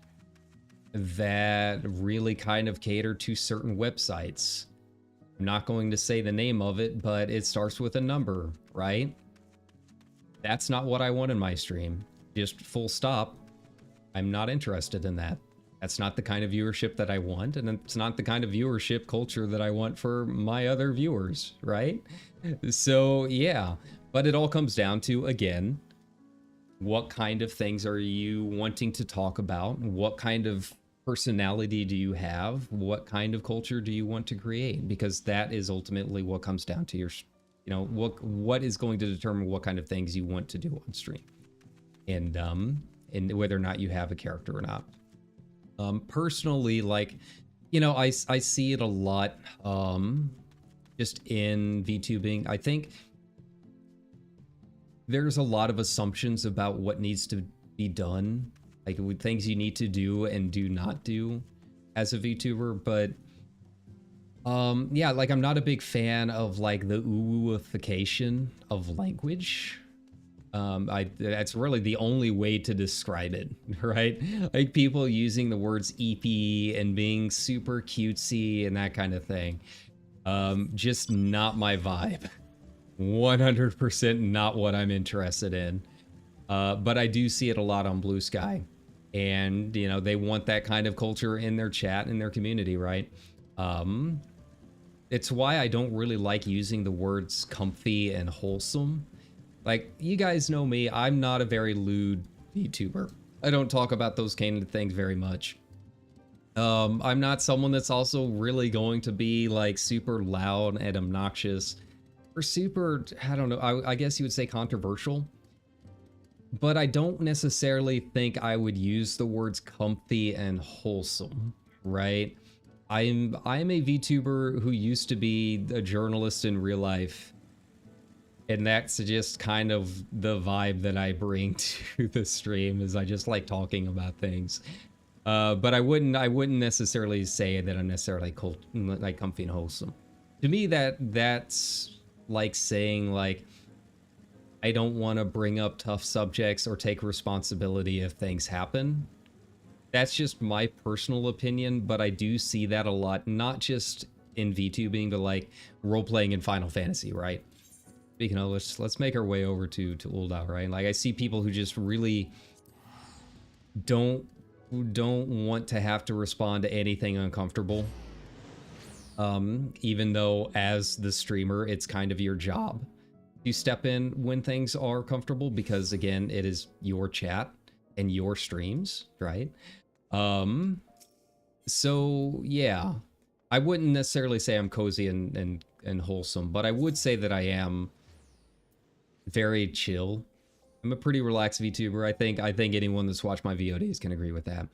that really kind of cater to certain websites. I'm not going to say the name of it, but it starts with a number, right? That's not what I want in my stream. Just full stop. I'm not interested in that. That's not the kind of viewership that I want, and it's not the kind of viewership culture that I want for my other viewers, right? So, yeah. But it all comes down to, again, what kind of things are you wanting to talk about? What kind of personality do you have? What kind of culture do you want to create? Because that is ultimately what comes down to your, you know, what is going to determine what kind of things you want to do on stream, and whether or not you have a character or not. Personally, like, you know, I see it a lot, just in VTubing. I think there's a lot of assumptions about what needs to be done, like with things you need to do and do not do as a VTuber. But yeah, like I'm not a big fan of like the uwuification of language. That's really the only way to describe it, right? Like people using the words EP and being super cutesy and that kind of thing. Just not my vibe. 100% not what I'm interested in. But I do see it a lot on Blue Sky. And, you know, they want that kind of culture in their chat, in their community, right? It's why I don't really like using the words comfy and wholesome. Like, you guys know me, I'm not a very lewd VTuber. I don't talk about those kind of things very much. I'm not someone that's also really going to be like super loud and obnoxious or super, I don't know, I guess you would say controversial. But I don't necessarily think I would use the words comfy and wholesome, right? I'm a VTuber who used to be a journalist in real life. And that's just kind of the vibe that I bring to the stream, is I just like talking about things. But I wouldn't necessarily say that I'm necessarily like comfy and wholesome. To me, that's like saying like I don't want to bring up tough subjects or take responsibility if things happen. That's just my personal opinion, but I do see that a lot, not just in VTubing, but like role playing in Final Fantasy, right? Speaking of, let's make our way over to Ul'dah, right? Like I see people who just really don't want to have to respond to anything uncomfortable. Even though as the streamer, it's kind of your job to step in when things are comfortable, because again, it is your chat and your streams, right? So yeah, I wouldn't necessarily say I'm cozy and wholesome, but I would say that I am very chill. I'm a pretty relaxed VTuber. I think anyone that's watched my VODs can agree with that.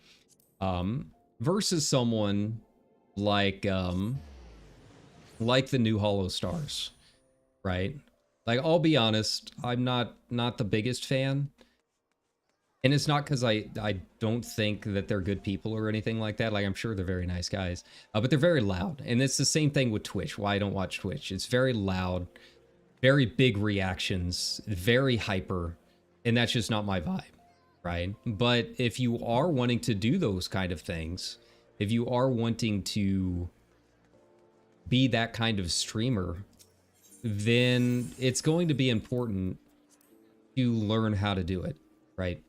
Versus someone like the new Hollow Stars, right? Like, I'll be honest, I'm not the biggest fan. And it's not because I don't think that they're good people or anything like that. Like, I'm sure they're very nice guys. But they're very loud. And it's the same thing with Twitch, why I don't watch Twitch. It's very loud, very big reactions, very hyper. And that's just not my vibe, right? But if you are wanting to do those kind of things, if you are wanting to be that kind of streamer, then it's going to be important to learn how to do it, right?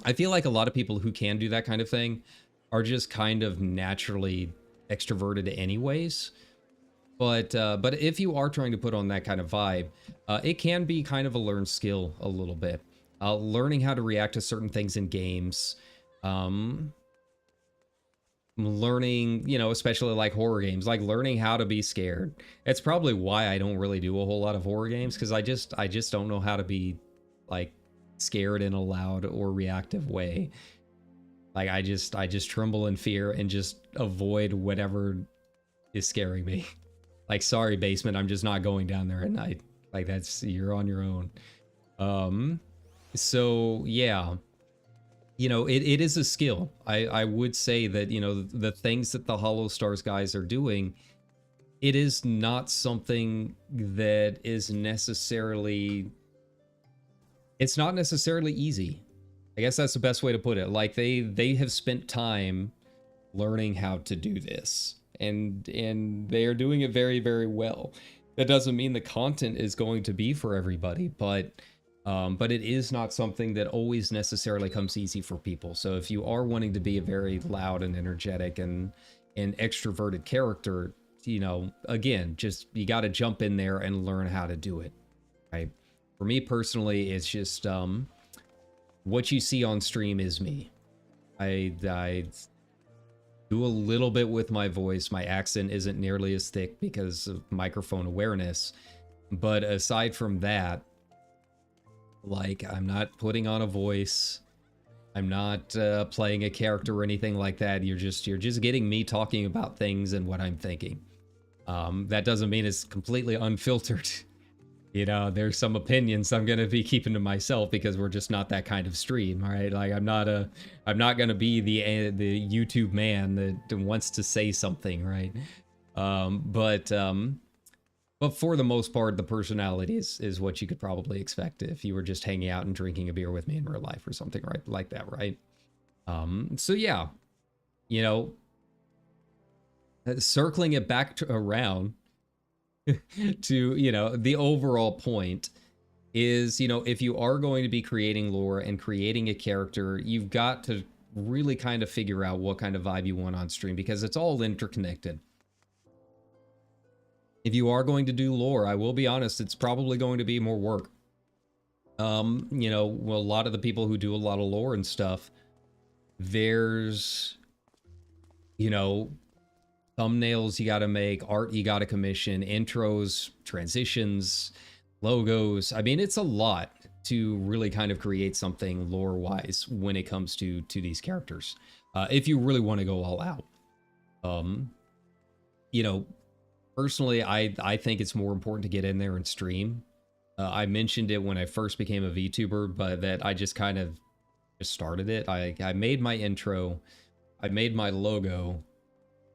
I feel like a lot of people who can do that kind of thing are just kind of naturally extroverted anyways. But if you are trying to put on that kind of vibe, it can be kind of a learned skill a little bit. Learning how to react to certain things in games. Learning, you know, especially like horror games, like learning how to be scared. It's probably why I don't really do a whole lot of horror games, because I just don't know how to be like scared in a loud or reactive way. Like I just tremble in fear and just avoid whatever is scaring me. Like, sorry, basement, I'm just not going down there at night. Like, that's, you're on your own. So yeah, you know, it is a skill. I would say that, you know, the things that the Hollow Stars guys are doing, it is not something that is necessarily, it's not necessarily easy. I guess that's the best way to put it. Like they have spent time learning how to do this, and they are doing it very, very well. That doesn't mean the content is going to be for everybody, but it is not something that always necessarily comes easy for people. So if you are wanting to be a very loud and energetic and extroverted character, you know, again, just, you got to jump in there and learn how to do it, right? For me personally, it's just, what you see on stream is me. I do a little bit with my voice. My accent isn't nearly as thick because of microphone awareness. But aside from that, like, I'm not putting on a voice. I'm not playing a character or anything like that. You're just getting me talking about things and what I'm thinking. That doesn't mean it's completely unfiltered. You know, there's some opinions I'm going to be keeping to myself because we're just not that kind of stream, all right? Like, I'm not going to be the YouTube man that wants to say something, right? But for the most part, the personality is what you could probably expect if you were just hanging out and drinking a beer with me in real life or something, right? Like that, right? So yeah, you know, circling it back around to, you know, the overall point is, you know, if you are going to be creating lore and creating a character, you've got to really kind of figure out what kind of vibe you want on stream, because it's all interconnected. If you are going to do lore, I will be honest, it's probably going to be more work. You know, well, a lot of the people who do a lot of lore and stuff, there's, you know, thumbnails you got to make, art you got to commission, intros, transitions, logos. I mean, it's a lot to really kind of create something lore-wise when it comes to these characters. If you really want to go all out. You know, personally, I think it's more important to get in there and stream. I mentioned it when I first became a VTuber, but that I just kind of just started it. I made my intro I made my logo,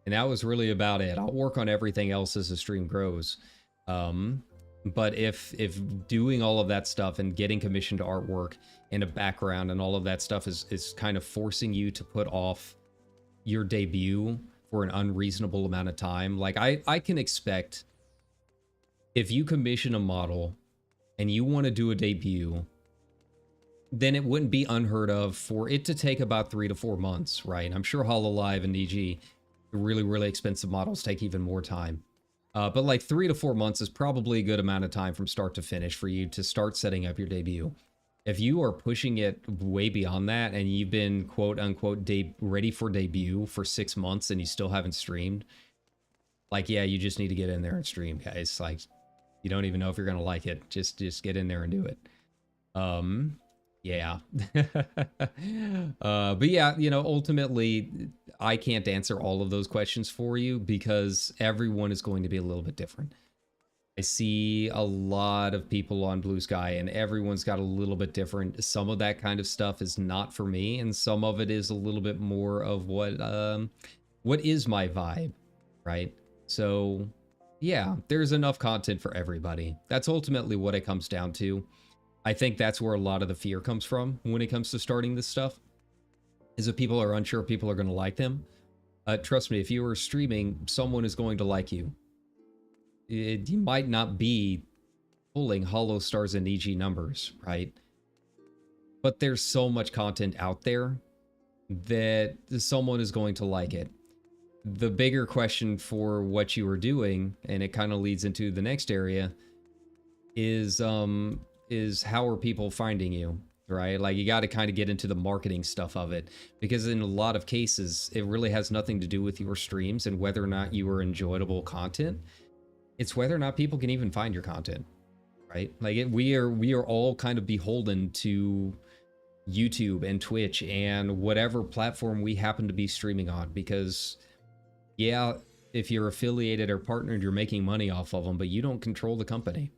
and that was really about it. I'll work on everything else as the stream grows. But if doing all of that stuff and getting commissioned artwork and a background and all of that stuff is kind of forcing you to put off your debut for an unreasonable amount of time, like I can expect if you commission a model and you want to do a debut, then it wouldn't be unheard of for it to take about 3 to 4 months, right? I'm sure Hololive and EG, the really expensive models, take even more time. But like 3 to 4 months is probably a good amount of time from start to finish for you to start setting up your debut. If you are pushing it way beyond that and you've been quote unquote ready for debut for 6 months and you still haven't streamed, like, yeah, you just need to get in there and stream, guys. Like, you don't even know if you're gonna like it. Just get in there and do it. Yeah. But yeah, you know, ultimately, I can't answer all of those questions for you because everyone is going to be a little bit different. I see a lot of people on Blue Sky and everyone's got a little bit different. Some of that kind of stuff is not for me, and some of it is a little bit more of what is my vibe, right? So yeah, there's enough content for everybody. That's ultimately what it comes down to. I think that's where a lot of the fear comes from when it comes to starting this stuff, is that people are unsure people are going to like them. Trust me, if you are streaming, someone is going to like you. You might not be pulling Hollow Stars and EG numbers, right? But there's so much content out there that someone is going to like it. The bigger question for what you are doing, and it kind of leads into the next area, is how are people finding you, right? Like, you got to kind of get into the marketing stuff of it, because in a lot of cases, it really has nothing to do with your streams and whether or not you are enjoyable content. It's whether or not people can even find your content, right? Like, we are all kind of beholden to YouTube and Twitch and whatever platform we happen to be streaming on, because yeah, if you're affiliated or partnered, you're making money off of them, but you don't control the company.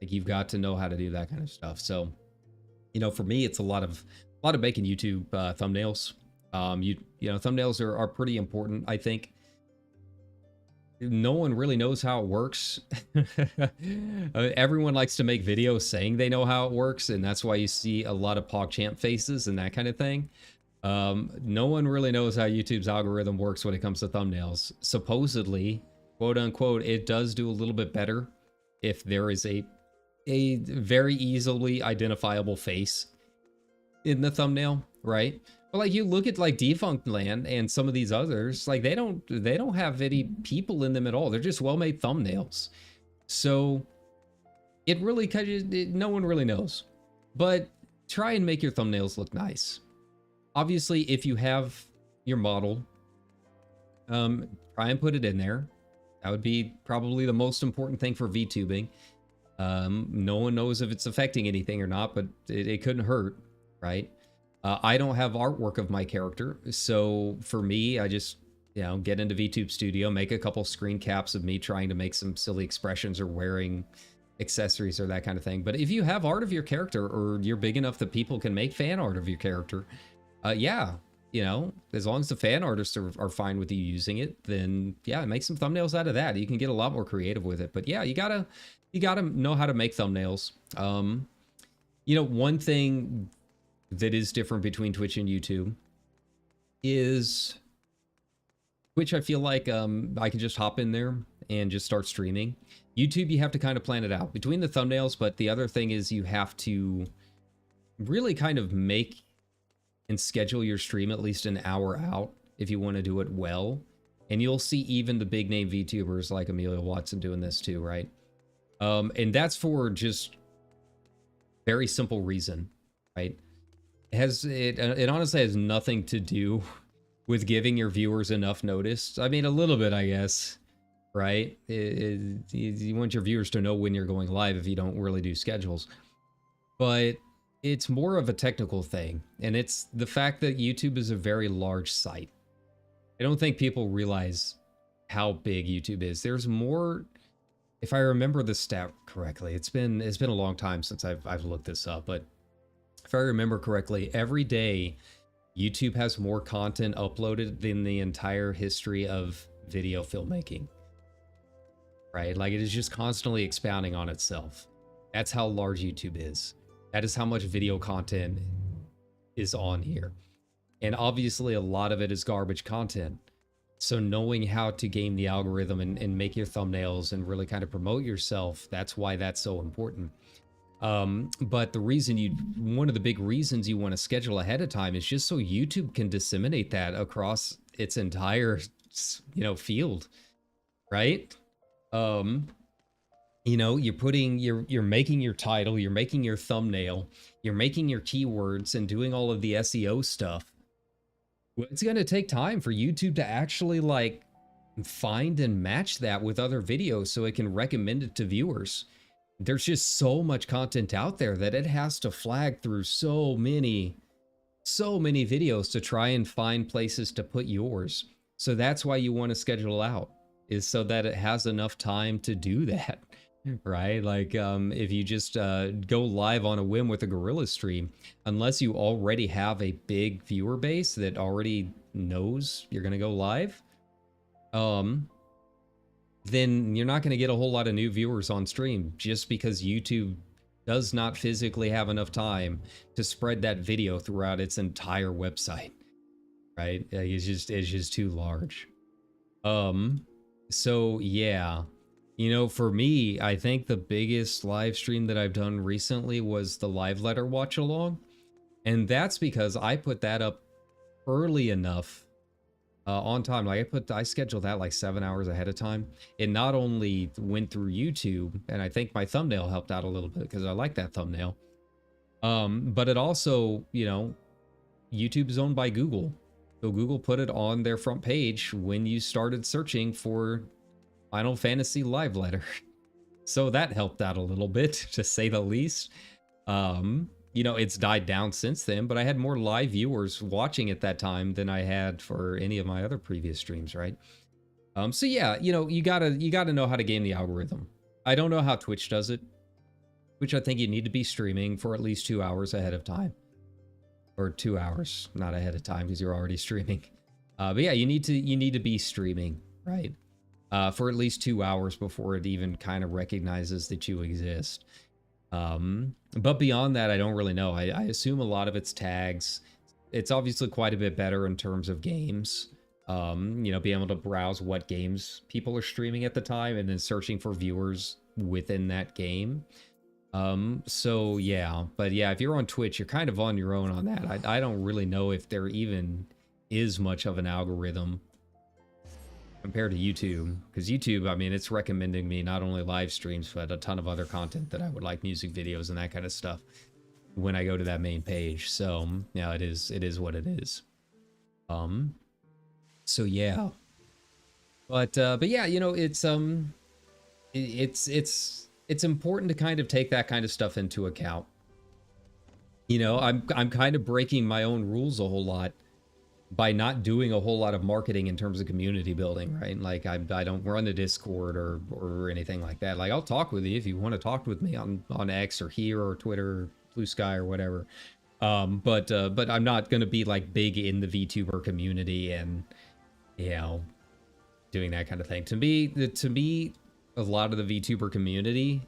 Like, you've got to know how to do that kind of stuff. So, you know, for me, it's a lot of making YouTube thumbnails. You know, thumbnails are pretty important, I think. No one really knows how it works. Everyone likes to make videos saying they know how it works, and that's why you see a lot of PogChamp faces and that kind of thing. No one really knows how YouTube's algorithm works when it comes to thumbnails. Supposedly, quote unquote, it does do a little bit better if there is a very easily identifiable face in the thumbnail, right? But like, you look at like Defunct Land and some of these others, like they don't have any people in them at all. They're just well-made thumbnails. So it really kind of, no one really knows. But try and make your thumbnails look nice. Obviously, if you have your model, try and put it in there. That would be probably the most important thing for VTubing. No one knows if it's affecting anything or not, but it couldn't hurt, right? I don't have artwork of my character, so for me, I just, you know, get into VTube Studio, make a couple screen caps of me trying to make some silly expressions or wearing accessories or that kind of thing. But if you have art of your character, or you're big enough that people can make fan art of your character, yeah, you know, as long as the fan artists are fine with you using it, then yeah, make some thumbnails out of that. You can get a lot more creative with it. But yeah, you gotta know how to make thumbnails. You know, one thing that is different between Twitch and YouTube is Twitch, I feel like I can just hop in there and just start streaming. YouTube, you have to kind of plan it out between the thumbnails, but the other thing is you have to really kind of make and schedule your stream at least an hour out if you want to do it well. And you'll see even the big name VTubers like Amelia Watson doing this too, right? And that's for just very simple reason, right? It honestly has nothing to do with giving your viewers enough notice. I mean, a little bit, I guess, right? You want your viewers to know when you're going live if you don't really do schedules. But it's more of a technical thing, and it's the fact that YouTube is a very large site. I don't think people realize how big YouTube is. There's more, if I remember the stat correctly, it's been a long time since I've looked this up, but if I remember correctly, every day YouTube has more content uploaded than the entire history of video filmmaking, right? Like, it is just constantly expounding on itself. That's how large YouTube is. That is how much video content is on here. And obviously a lot of it is garbage content. So knowing how to game the algorithm and make your thumbnails and really kind of promote yourself, that's why that's so important. But one of the big reasons you want to schedule ahead of time is just so YouTube can disseminate that across its entire, field, right? You're making your title, you're making your thumbnail, you're making your keywords and doing all of the SEO stuff. It's going to take time for YouTube to actually like find and match that with other videos so it can recommend it to viewers. There's just so much content out there that it has to flag through so many videos to try and find places to put yours. So that's why you want to schedule out, is so that it has enough time to do that. Right? Like, if you just go live on a whim with a guerrilla stream, unless you already have a big viewer base that already knows you're going to go live, then you're not going to get a whole lot of new viewers on stream, just because YouTube does not physically have enough time to spread that video throughout its entire website. Right? It's just too large. So yeah. For me, I think the biggest live stream that I've done recently was the live letter watch along. And that's because I put that up early enough on time. Like I scheduled that like 7 hours ahead of time. It not only went through YouTube, and I think my thumbnail helped out a little bit because I like that thumbnail. But it also, YouTube is owned by Google. So Google put it on their front page when you started searching for Final Fantasy live letter. So that helped out a little bit, to say the least. It's died down since then, but I had more live viewers watching at that time than I had for any of my other previous streams, right? So yeah, you gotta know how to game the algorithm. I don't know how Twitch does it, which I think you need to be streaming for at least 2 hours ahead of time. Or 2 hours, not ahead of time, because you're already streaming. But yeah, you need to be streaming, right? For at least 2 hours before it even kind of recognizes that you exist. But beyond that, I don't really know. I assume a lot of it's tags. It's obviously quite a bit better in terms of games. Being able to browse what games people are streaming at the time and then searching for viewers within that game. So yeah, but yeah, if you're on Twitch, you're kind of on your own on that. I don't really know if there even is much of an algorithm compared to YouTube, because YouTube, I mean, it's recommending me not only live streams, but a ton of other content that I would like, music videos and that kind of stuff, when I go to that main page. So yeah, it is what it is. So yeah, but yeah, it's important to kind of take that kind of stuff into account. I'm kind of breaking my own rules a whole lot by not doing a whole lot of marketing in terms of community building, right? Like I don't run the Discord or anything like that. Like, I'll talk with you if you want to talk with me on X or here or Twitter or Blue Sky or whatever. But I'm not going to be like big in the VTuber community and, doing that kind of thing. To me, a lot of the VTuber community,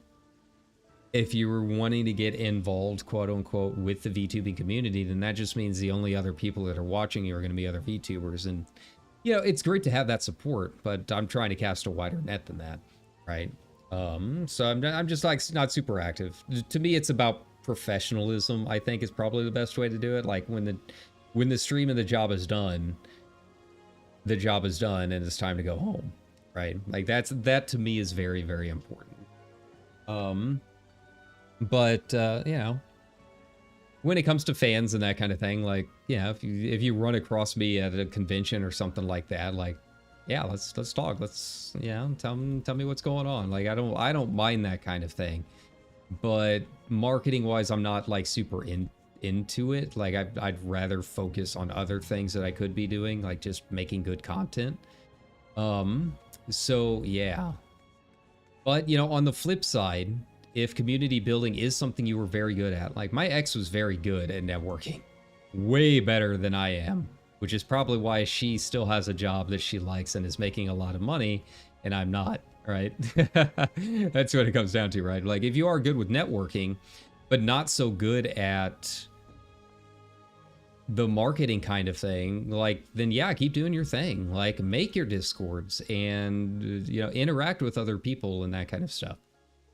if you were wanting to get involved, quote unquote, with the VTubing community, then that just means the only other people that are watching you are going to be other VTubers. And, it's great to have that support, but I'm trying to cast a wider net than that, right? So I'm just like not super active. To me, it's about professionalism, I think, is probably the best way to do it. Like when the stream and the job is done and it's time to go home, right? Like that to me is very, very important. But when it comes to fans and that kind of thing, like, if you run across me at a convention or something like that, like, let's talk. Let's, tell me what's going on. Like, I don't mind that kind of thing. But marketing wise, I'm not like super into it. Like, I'd rather focus on other things that I could be doing, like just making good content. So yeah. But on the flip side, if community building is something you were very good at, like my ex was very good at networking. way better than I am, which is probably why she still has a job that she likes and is making a lot of money, and I'm not, right? That's what it comes down to, right? Like, if you are good with networking, but not so good at the marketing kind of thing, like, then yeah, keep doing your thing. Like, make your Discords and, you know, interact with other people and that kind of stuff.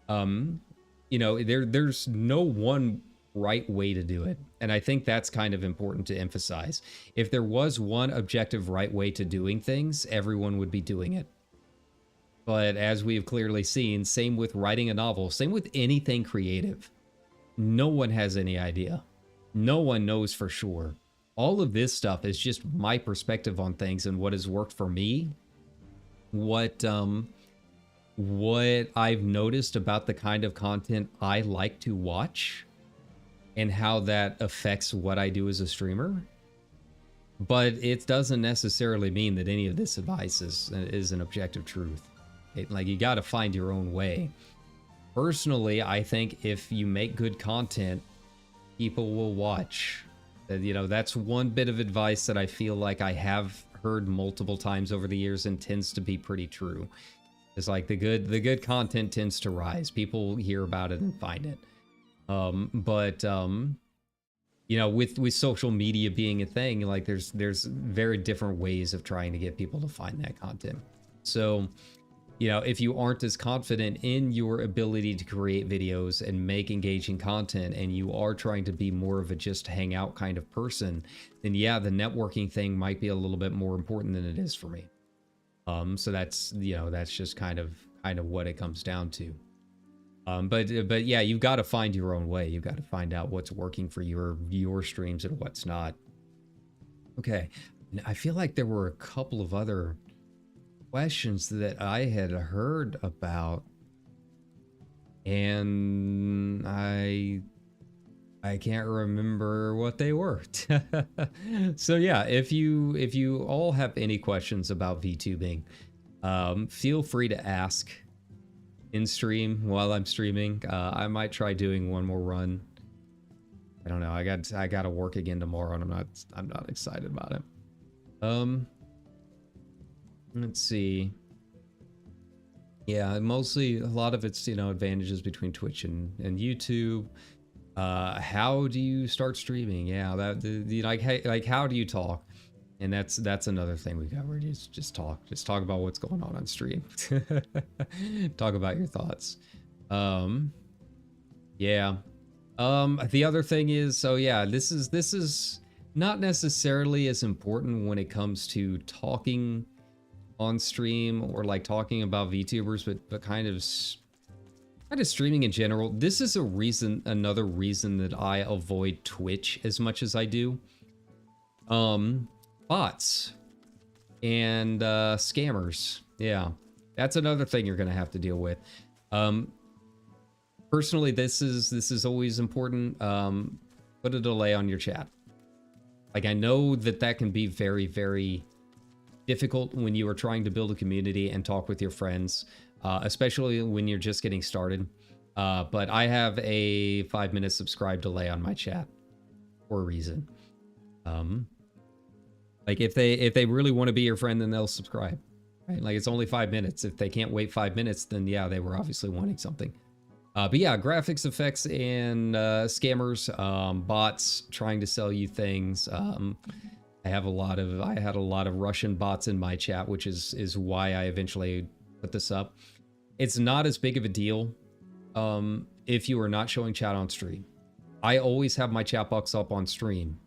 You know, there's no one right way to do it. And I think that's kind of important to emphasize. If there was one objective right way to doing things, everyone would be doing it. But as we've clearly seen, same with writing a novel, same with anything creative. No one has any idea. No one knows for sure. All of this stuff is just my perspective on things and what has worked for me. What I've noticed about the kind of content I like to watch and how that affects what I do as a streamer. But it doesn't necessarily mean that any of this advice is an objective truth. Like, you got to find your own way. Personally, I think if you make good content, people will watch. You know, that's one bit of advice that I feel like I have heard multiple times over the years and tends to be pretty true. It's like the good content tends to rise. People hear about it and find it. You know, with social media being a thing, like there's very different ways of trying to get people to find that content. So, you know, if you aren't as confident in your ability to create videos and make engaging content, and you are trying to be more of a just hang out kind of person, then yeah, the networking thing might be a little bit more important than it is for me. So that's, you know, that's just kind of what it comes down to. But yeah, you've got to find your own way. You've got to find out what's working for your streams and what's not. Okay, I feel like there were a couple of other questions that I had heard about, and I can't remember what they were. So yeah, if you all have any questions about VTubing, feel free to ask in stream while I'm streaming. I might try doing one more run. I don't know. I got to work again tomorrow, and I'm not excited about it. Let's see. Yeah, mostly a lot of it's, you know, advantages between Twitch and YouTube. How do you start streaming? Yeah, like how do you talk? And that's another thing we covered. Is just talk about what's going on stream. Talk about your thoughts. Yeah. The other thing is, so yeah, this is not necessarily as important when it comes to talking on stream or like talking about VTubers, but kind of streaming in general. This is another reason that I avoid Twitch as much as I do. Bots and scammers. Yeah, that's another thing you're gonna have to deal with. Personally, this is always important. Put a delay on your chat. Like, I know that can be very, very difficult when you are trying to build a community and talk with your friends, especially when you're just getting started. But I have a 5-minute subscribe delay on my chat for a reason. Like, if they really want to be your friend, then they'll subscribe, right? Like, it's only 5 minutes. If they can't wait 5 minutes, then yeah, they were obviously wanting something. But yeah, graphics effects and scammers, bots trying to sell you things. I had a lot of Russian bots in my chat, which is why I eventually put this up. It's not as big of a deal if you are not showing chat on stream. I always have my chat box up on stream,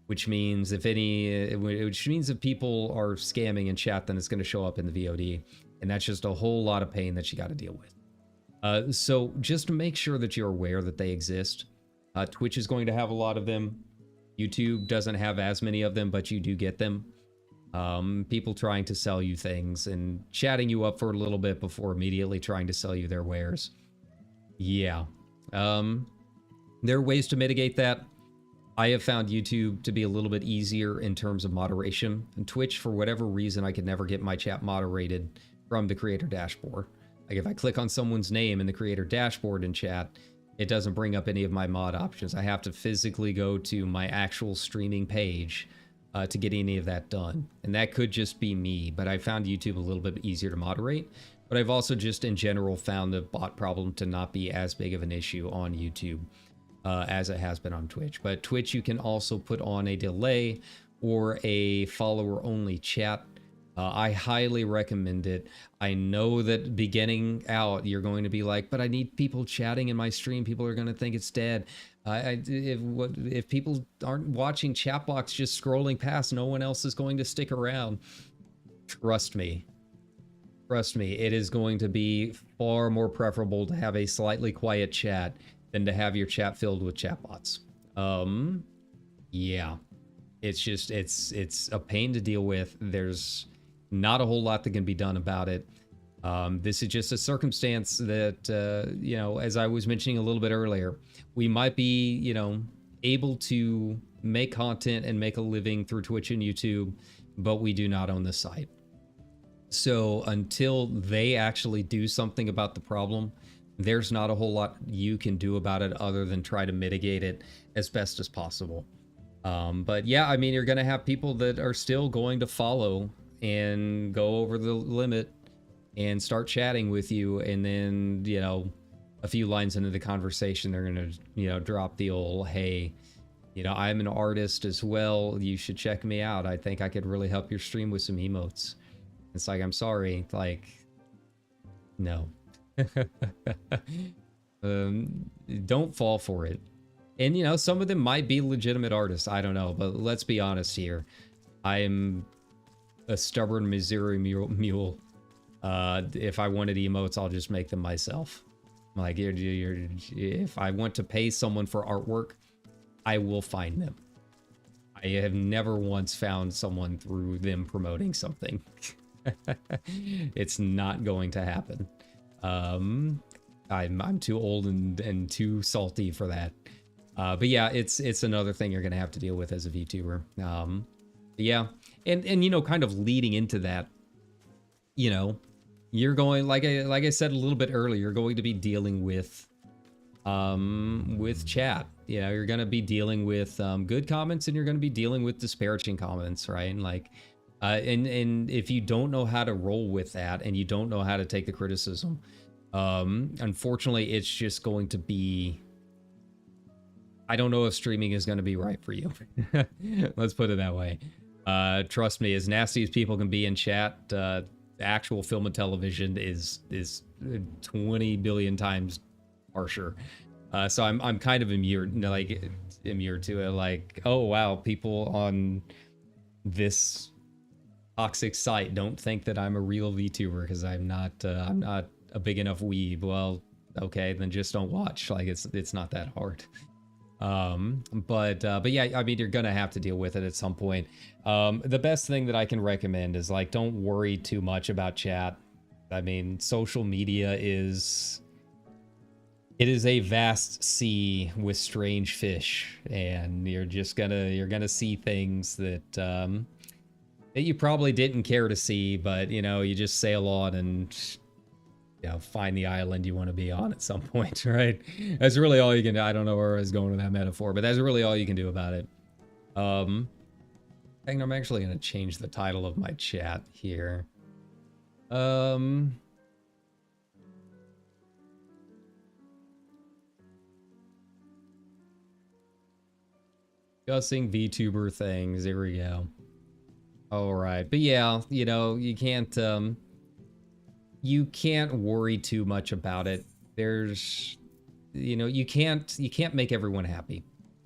which means if people are scamming in chat, then it's going to show up in the VOD, and that's just a whole lot of pain that you got to deal with. So just make sure that you're aware that they exist. Twitch is going to have a lot of them. YouTube doesn't have as many of them, but you do get them. People trying to sell you things and chatting you up for a little bit before immediately trying to sell you their wares. Yeah. There are ways to mitigate that. I have found YouTube to be a little bit easier in terms of moderation. And Twitch, for whatever reason, I could never get my chat moderated from the creator dashboard. Like, if I click on someone's name in the creator dashboard in chat, it doesn't bring up any of my mod options. I have to physically go to my actual streaming page to get any of that done. And that could just be me, but I found YouTube a little bit easier to moderate. But I've also just in general found the bot problem to not be as big of an issue on YouTube as it has been on Twitch. But Twitch, you can also put on a delay or a follower-only chat. I highly recommend it. I know that beginning out, you're going to be like, but I need people chatting in my stream. People are going to think it's dead. If people aren't watching chat box just scrolling past, no one else is going to stick around. Trust me. Trust me, it is going to be far more preferable to have a slightly quiet chat than to have your chat filled with chatbots. Yeah. It's just, it's a pain to deal with. There's not a whole lot that can be done about it. This is just a circumstance that, you know, as I was mentioning a little bit earlier, we might be, you know, able to make content and make a living through Twitch and YouTube, but we do not own the site. So until they actually do something about the problem, there's not a whole lot you can do about it other than try to mitigate it as best as possible. But yeah, I mean, you're going to have people that are still going to follow and go over the limit and start chatting with you. And then, you know, a few lines into the conversation, they're going to, you know, drop the old, hey, you know, I'm an artist as well. You should check me out. I think I could really help your stream with some emotes. It's like, I'm sorry, like, no. Don't fall for it. And, you know, some of them might be legitimate artists. I don't know, but let's be honest here. I am a stubborn Missouri mule. If I wanted emotes, I'll just make them myself. Like, if I want to pay someone for artwork, I will find them. I have never once found someone through them promoting something. It's not going to happen. I'm too old and too salty for that. But yeah, it's another thing you're gonna have to deal with as a VTuber. Yeah, and you know, kind of leading into that, you know, you're going, like I said a little bit earlier, you're going to be dealing with chat. You know, you're gonna be dealing with good comments, and you're gonna be dealing with disparaging comments, right? And like, and if you don't know how to roll with that, and you don't know how to take the criticism, unfortunately, it's just going to be, I don't know if streaming is going to be right for you. Let's put it that way. Trust me, as nasty as people can be in chat, actual film and television is 20 billion times harsher. So I'm kind of immune to it. Like, oh wow, people on this toxic site don't think that I'm a real VTuber because I'm not a big enough weeb. Well, okay, then just don't watch. Like, it's not that hard. But yeah, I mean, you're gonna have to deal with it at some point. The best thing that I can recommend is, like, don't worry too much about chat. I mean, social media is a vast sea with strange fish, and you're gonna see things that that you probably didn't care to see, but you know, you just sail on and, you know, find the island you want to be on at some point, right? That's really all you can do. I don't know where I was going with that metaphor, but that's really all you can do about it. I think I'm actually going to change the title of my chat here. Discussing VTuber things. There we go. All right. But yeah, you know, you can't worry too much about it. There's, you know, you can't make everyone happy.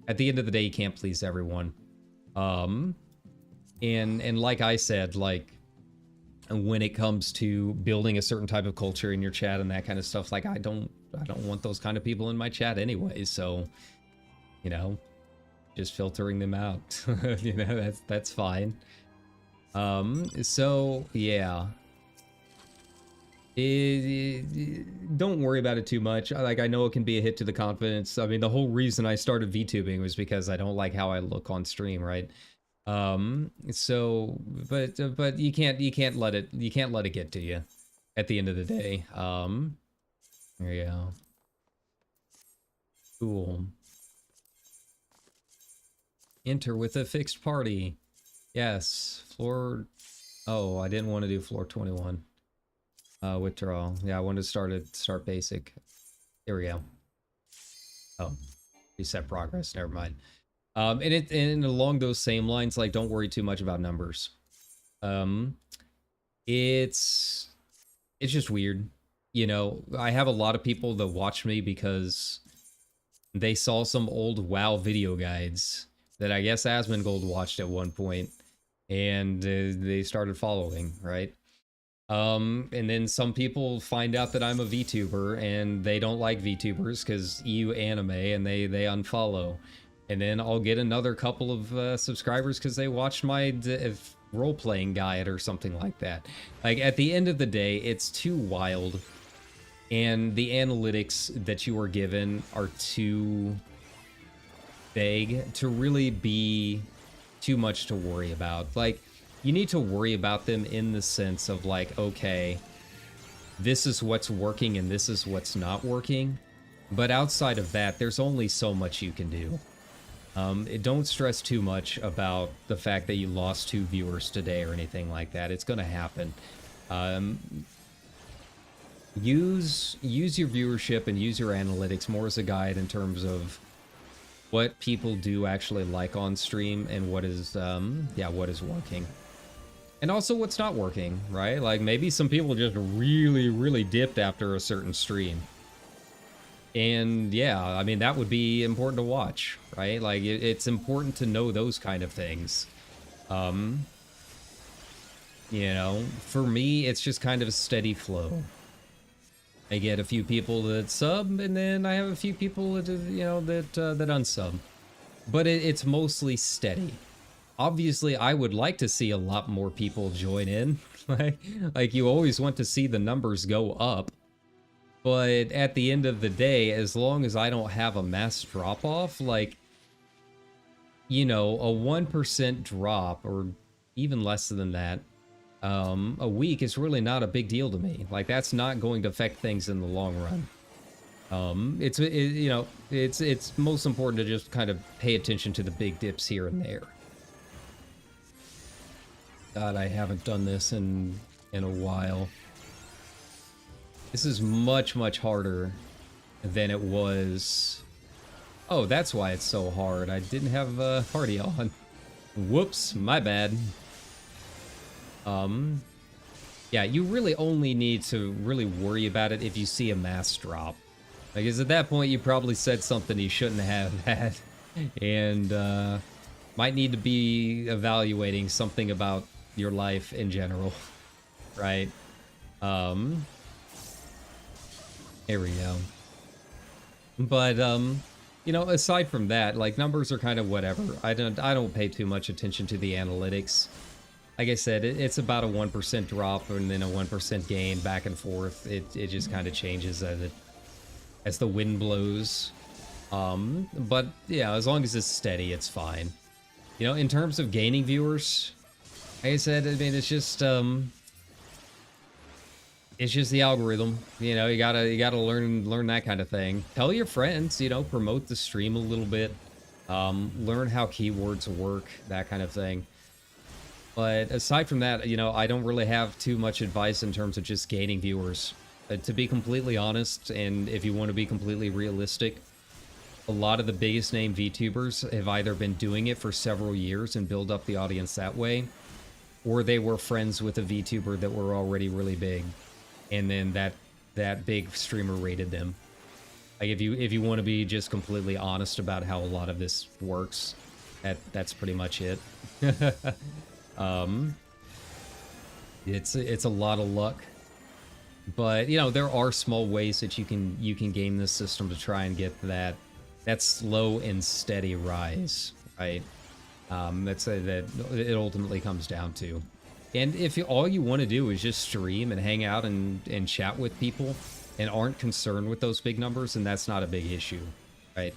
At the end of the day, you can't please everyone. And like I said, like, when it comes to building a certain type of culture in your chat and that kind of stuff, like, I don't want those kind of people in my chat anyway. So, you know, just filtering them out. You know, that's fine. So yeah. Don't worry about it too much. Like, I know it can be a hit to the confidence. I mean, the whole reason I started VTubing was because I don't like how I look on stream, right? So, but you can't let it get to you at the end of the day. There you go. Cool. Enter with a fixed party. Yes. Floor... Oh, I didn't want to do floor 21. Withdrawal. Yeah, I wanted to start basic. Here we go. Oh. Reset progress. Never mind. And along those same lines, like, don't worry too much about numbers. It's just weird. You know, I have a lot of people that watch me because they saw some old WoW video guides that I guess Asmongold watched at one point, and they started following, right? And then some people find out that I'm a VTuber, and they don't like VTubers because EU anime, and they unfollow. And then I'll get another couple of subscribers because they watched my role-playing guide or something like that. Like, at the end of the day, it's too wild. And the analytics that you are given are too vague to really be too much to worry about. Like, you need to worry about them in the sense of like, okay, this is what's working and this is what's not working. But outside of that, there's only so much you can do. Don't stress too much about the fact that you lost 2 viewers today or anything like that. It's going to happen. Use your viewership and use your analytics more as a guide in terms of what people do actually like on stream and what is what is working. And also what's not working, right? Like, maybe some people just really dipped after a certain stream. And yeah, I mean, that would be important to watch, right? Like, it's important to know those kind of things. You know, for me, it's just kind of a steady flow. I get a few people that sub, and then I have a few people that, you know, that unsub. But it's mostly steady. Obviously, I would like to see a lot more people join in. like you always want to see the numbers go up. But at the end of the day, as long as I don't have a mass drop-off, like, you know, a 1% drop, or even less than that, a week is really not a big deal to me. Like, that's not going to affect things in the long run. You know, it's most important to just kind of pay attention to the big dips here and there. God, I haven't done this in a while. This is much harder than it was. Oh, that's why it's so hard. I didn't have a party on. Whoops, my bad. Yeah, you really only need to really worry about it if you see a mass drop. Because at that point, you probably said something you shouldn't have had. And, might need to be evaluating something about your life in general. Right? Here we go. But, you know, aside from that, like, numbers are kind of whatever. I don't pay too much attention to the analytics. Like I said, it's about a 1% drop and then a 1% gain back and forth. It just kind of changes as the wind blows. But yeah, as long as it's steady, it's fine. You know, in terms of gaining viewers, like I said, I mean, it's just the algorithm. You know, you gotta learn that kind of thing. Tell your friends, you know, promote the stream a little bit. Learn how keywords work, that kind of thing. But aside from that, you know, I don't really have too much advice in terms of just gaining viewers. To be completely honest, and if you want to be completely realistic, a lot of the biggest name VTubers have either been doing it for several years and build up the audience that way, or they were friends with a VTuber that were already really big, and then that big streamer rated them. Like, if you want to be just completely honest about how a lot of this works, that's pretty much it. It's a lot of luck, but you know, there are small ways that you can game this system to try and get that slow and steady rise, right? That's that it ultimately comes down to. And if all you want to do is just stream and hang out and chat with people and aren't concerned with those big numbers, then that's not a big issue, right?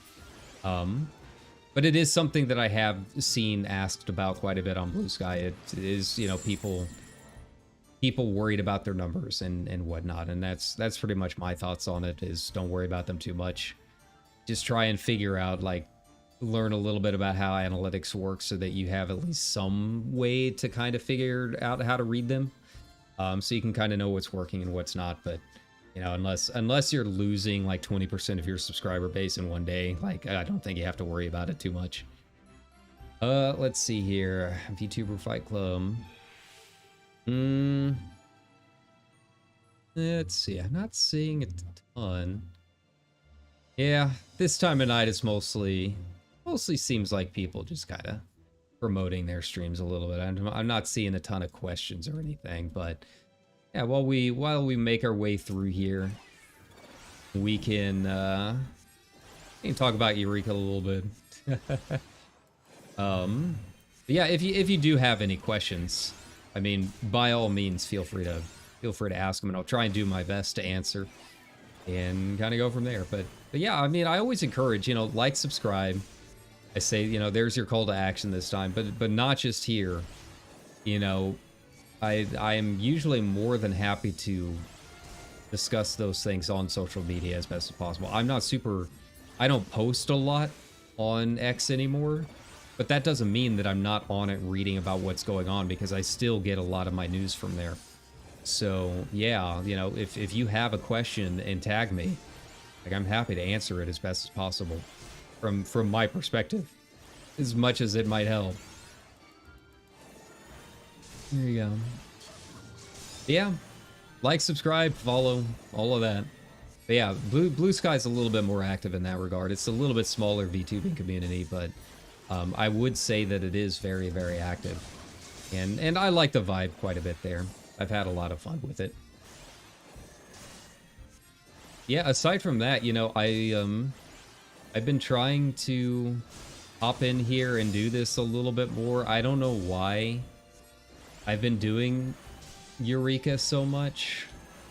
But it is something that I have seen asked about quite a bit on Blue Sky. It is, you know, people worried about their numbers and whatnot, and that's pretty much my thoughts on it. Is don't worry about them too much. just try and figure out, like, learn a little bit about how analytics work so that you have at least some way to kind of figure out how to read them. So you can kind of know what's working and what's not. But, you know, unless you're losing like 20% of your subscriber base in one day, like, I don't think you have to worry about it too much. Let's see here. VTuber Fight Club. Let's see. I'm not seeing a ton. Yeah, this time of night is mostly seems like people just kind of promoting their streams a little bit. I'm not seeing a ton of questions or anything, but yeah, while we make our way through here, we can talk about Eureka a little bit. Yeah, if you do have any questions, I mean, by all means, feel free to ask them, and I'll try and do my best to answer and kind of go from there. But yeah, I mean, I always encourage, you know, like, subscribe. I say, you know, there's your call to action this time, but not just here. You know, I am usually more than happy to discuss those things on social media as best as possible. I don't post a lot on X anymore, but that doesn't mean that I'm not on it reading about what's going on, because I still get a lot of my news from there. So yeah, you know, if you have a question and tag me, like, I'm happy to answer it as best as possible from my perspective, as much as it might help. There you go. Yeah, like, subscribe, follow, all of that. But yeah, Blue Sky's a little bit more active in that regard. It's a little bit smaller VTubing community, but I would say that it is very, very active. And I like the vibe quite a bit there. I've had a lot of fun with it. Yeah, aside from that, you know, I've been trying to hop in here and do this a little bit more. I don't know why I've been doing Eureka so much.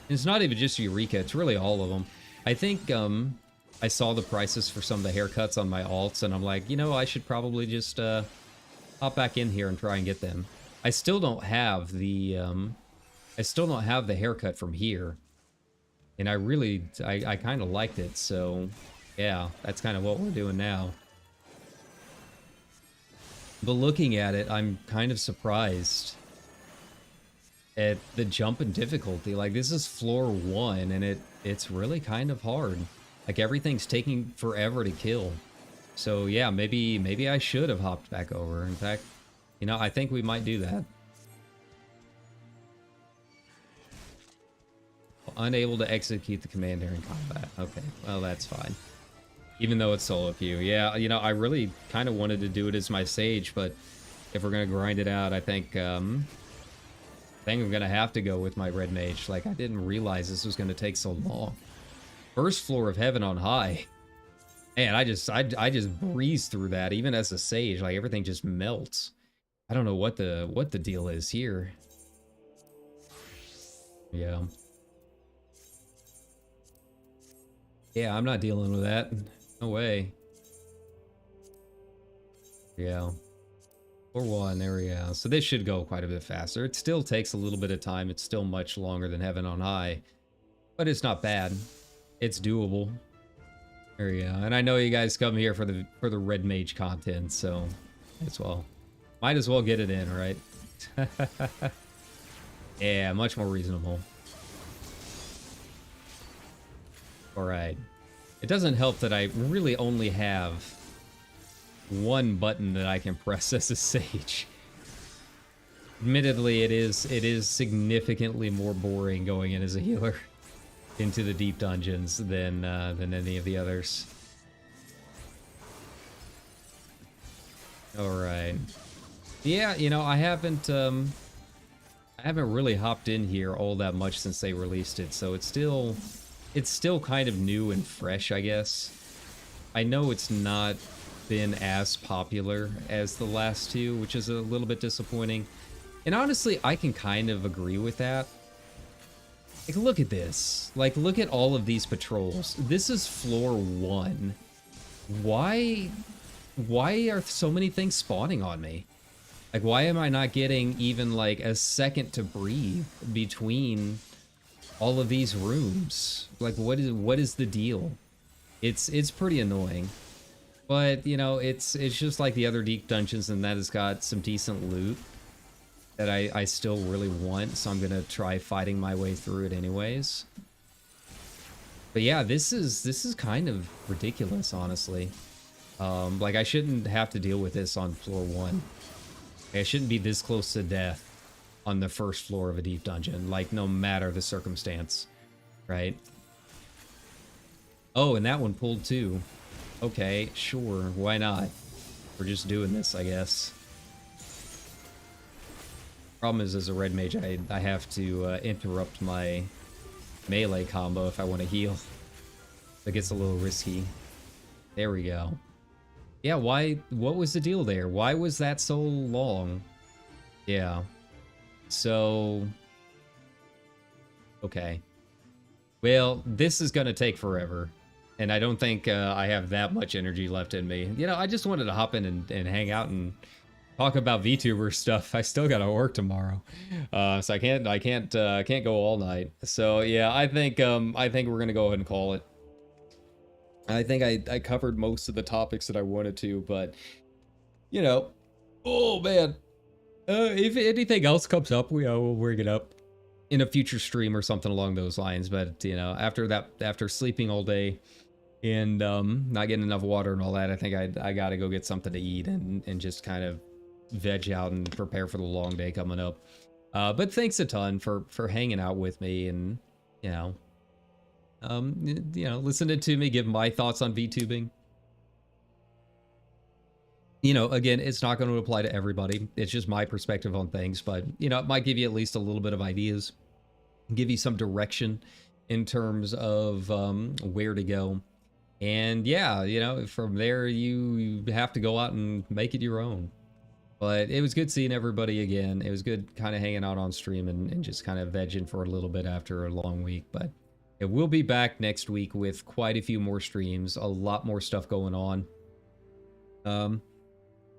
It's not even just Eureka, it's really all of them. I think I saw the prices for some of the haircuts on my alts, and I'm like, you know, I should probably just hop back in here and try and get them. I still don't have the haircut from here, and I kind of liked it. So yeah, that's kind of what we're doing now. But looking at it, I'm kind of surprised at the jump in difficulty. Like, this is floor 1, and it's really kind of hard. Like, everything's taking forever to kill. So yeah, maybe I should have hopped back over. In fact, you know, I think we might do that. Unable to execute the command during combat. Okay, well, that's fine. Even though it's solo queue. Yeah, you know, I really kind of wanted to do it as my Sage, but if we're gonna grind it out, I think I'm gonna have to go with my Red Mage. Like, I didn't realize this was gonna take so long. First floor of Heaven on High. Man, I just breezed through that, even as a Sage. Like, everything just melts. I don't know what the deal is here. Yeah. Yeah, I'm not dealing with that. No way. Yeah. Floor 1, there we go. So this should go quite a bit faster. It still takes a little bit of time. It's still much longer than Heaven on High. But it's not bad. It's doable. There we go. And I know you guys come here for the Red Mage content, so might as well get it in, right? Yeah, much more reasonable. Alright. It doesn't help that I really only have one button that I can press as a Sage. Admittedly, it is significantly more boring going in as a healer into the deep dungeons than any of the others. Alright. Yeah, you know, I haven't really hopped in here all that much since they released it, so it's still kind of new and fresh, I guess. I know it's not been as popular as the last two, which is a little bit disappointing. And honestly, I can kind of agree with that. Like, look at this. Like, look at all of these patrols. This is floor 1. Why are so many things spawning on me? Like, why am I not getting even, like, a second to breathe between all of these rooms? Like, what is the deal? It's pretty annoying. But, you know, it's just like the other deep dungeons, and that has got some decent loot that I still really want, so I'm gonna try fighting my way through it anyways. But yeah, this is kind of ridiculous, honestly. Like, I shouldn't have to deal with this on floor 1. I shouldn't be this close to death on the first floor of a deep dungeon, like, no matter the circumstance, right? Oh, and that one pulled too. Okay, sure, why not? We're just doing this, I guess. Problem is, as a red mage, I have to interrupt my melee combo if I want to heal. It gets a little risky. There we go. Yeah, what was the deal there? Why was that so long? Yeah. So... okay. Well, this is gonna take forever. And I don't think I have that much energy left in me. You know, I just wanted to hop in and hang out and talk about VTuber stuff. I still gotta work tomorrow, so I can't go all night. So yeah, I think we're gonna go ahead and call it. I think I covered most of the topics that I wanted to, but you know, oh man, if anything else comes up, we'll bring it up in a future stream or something along those lines. But you know, after sleeping all day and not getting enough water and all that, I think I gotta go get something to eat and just kind of veg out and prepare for the long day coming up. But thanks a ton for hanging out with me and you know listening to me give my thoughts on VTubing. You know, again, it's not going to apply to everybody. It's just my perspective on things, but you know, it might give you at least a little bit of ideas, give you some direction in terms of where to go. And yeah, you know, from there you have to go out and make it your own. But it was good seeing everybody again. It was good kind of hanging out on stream and just kind of vegging for a little bit after a long week. But it will be back next week with quite a few more streams, a lot more stuff going on.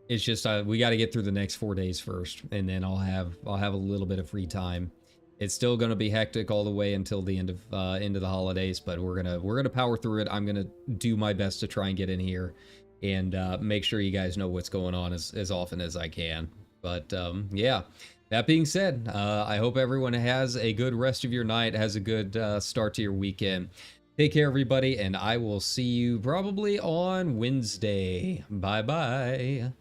It's just we got to get through the next 4 days first, and then I'll have a little bit of free time. It's still going to be hectic all the way until the end of the holidays, but we're gonna power through it. I'm gonna do my best to try and get in here and make sure you guys know what's going on as often as I can. But yeah, that being said, I hope everyone has a good rest of your night, has a good start to your weekend. Take care, everybody, and I will see you probably on Wednesday. Bye bye.